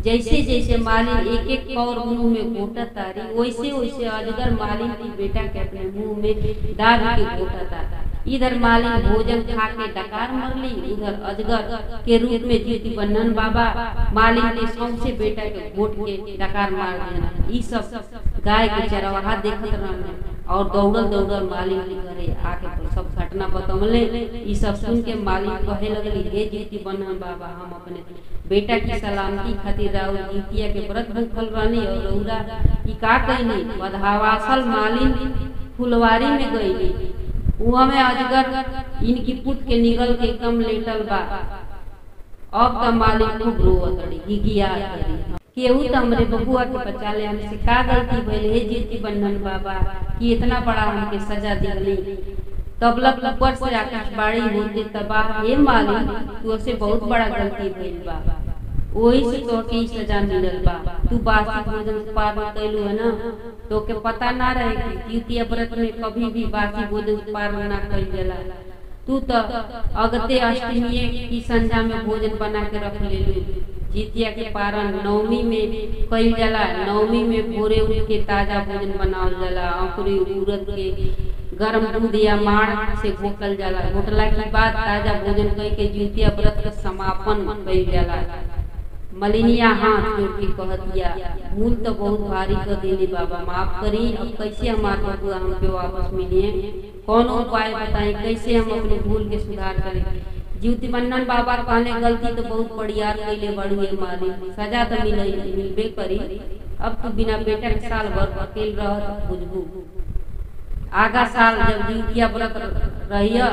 जैसे जैसे मालिन एक एक कौर मुंह में घोटा तारी, वैसे वैसे अजगर मालिन की बेटा के अपने मुंह में दाब के घोटा तारा। इधर मालिन भोजन खा के डकार मरली, उधर अजगर के रूप में जीती बन्हन बाबा मालिन के सौंसे बेटा के घोट के डकार मार देना। ई सब गाय के चरवाहा देखत रहने और दौड़ल दौड़ल मालिन के घरे आके सब घटना बतौले। ई सब सुन के मालिन कहे लगली, हे जीती बन्हन बाबा, हम अपने बेटा की सलामती खातिर राउर जीतिया के व्रत भूखल बानी और रउरा ई का कहनी। बदहवासल मालिन फुलवारी में गईली, उहा में अजगर इनकी पुत के निगल के कम लेटल बा। अब त मालिन खूब रोवतड़ी, हिगिया केहू त हमरे बबुआ के बचा ले, हमसे का गलती भइल हे जीती बन्हन बाबा कि इतना बड़ा हमके सजा दिली। तब लग ऊपर से आकाशवाणी होते तबाह, हे मालिन तू से बहुत बड़ा गलती भइल बा, वही से तोके ई सजा मिलल बा। तू बासी भोजन पार कैलू है ना, तोके पता ना रहे कि द्वितीय व्रत में कभी भी बासी भोजन पार ना कइल जाला। तू तो अगते अष्टमी की संध्या में भोजन बना के रख लेलू। जीतिया के पारण नवमी में कइल जाला, नवमी में भोरे उठ के ताजा भोजन बनावल जाला। अंकुरी उड़द के गरम दूध या माड़ से घोटल जाला, घोटला के बाद ताजा भोजन कई के जीतिया व्रत का समापन कइल जाला। मलिनिया हाथ जोड़ के कह दिया, भूल तो बहुत भारी कर देली बाबा, माफ करी। अब कैसे हमार बबुआ हमके वापस मिलिए, कौन उपाय बताई, कैसे हम अपनी भूल के सुधार करें। जीवती बन्हन बाबा कहने, गलती तो बहुत बड़ियार कैले बड़ुए मालिन, सजा तो मिलबे करी। अब तू बिना बेटा के साल भर अकेल रह बुझबू। आगा साल जब जीतिया व्रत रहिया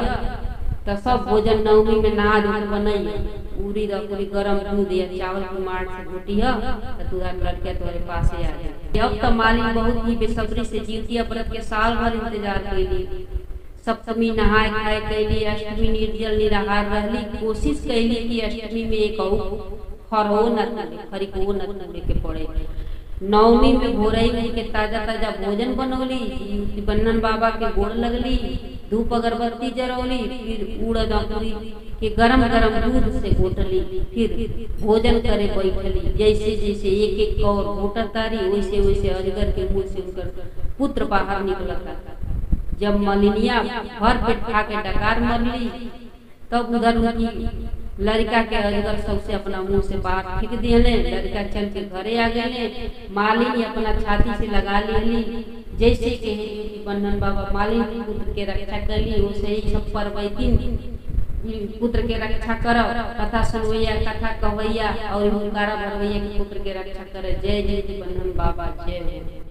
तो सब भोजन नवमी में नहा धो बनैया, पूरी पूरी गरम दूध या चावल की मार से घोटिया तो तुहार लड़के तुम्हारे पास आ जाए। अब तो मालिन बहुत ही बेसब्री से जीतिया व्रत के साल भर इंतजार कैली। सप्तमी नहाए खाए कैली, अष्टमी निर्जल निराहार रहली। कोशिश कैली कि अष्टमी में एक खरहो न खरीको न तोड़े के पड़े। नवमी में भोरई के ताजा ताजा भोजन बनौली, बन्हन बाबा के गोड़ लगली, धूप अगरबत्ती जरौली, फिर उड़द अंकुरी के गरम गरम दूध से घोटली, फिर भोजन करे बैठली। जैसे जैसे एक एक कौर घोटत तारी, वैसे वैसे अजगर के मुंह से उनकर पुत्र बाहर निकलता। जब मलिनिया भर पेट खा के डकार मरली, तब उधर उनकी लड़का के अजगर सबसे अपना मुंह से बाहर फेंक दिए। लड़का चल के घरे आ गए। मालिन अपना छाती से लगा ली, जैसे के बन्हन बाबा मालिन पुत्र के रक्षा कैली, वैसे ही सब परवैतीन पुत्र के रक्षा कर, कथा सुनवैया, कथा कहवैया और हुंकारा भरवैया के पुत्र के रक्षा करे। जय जय बन्हन बाबा, जय।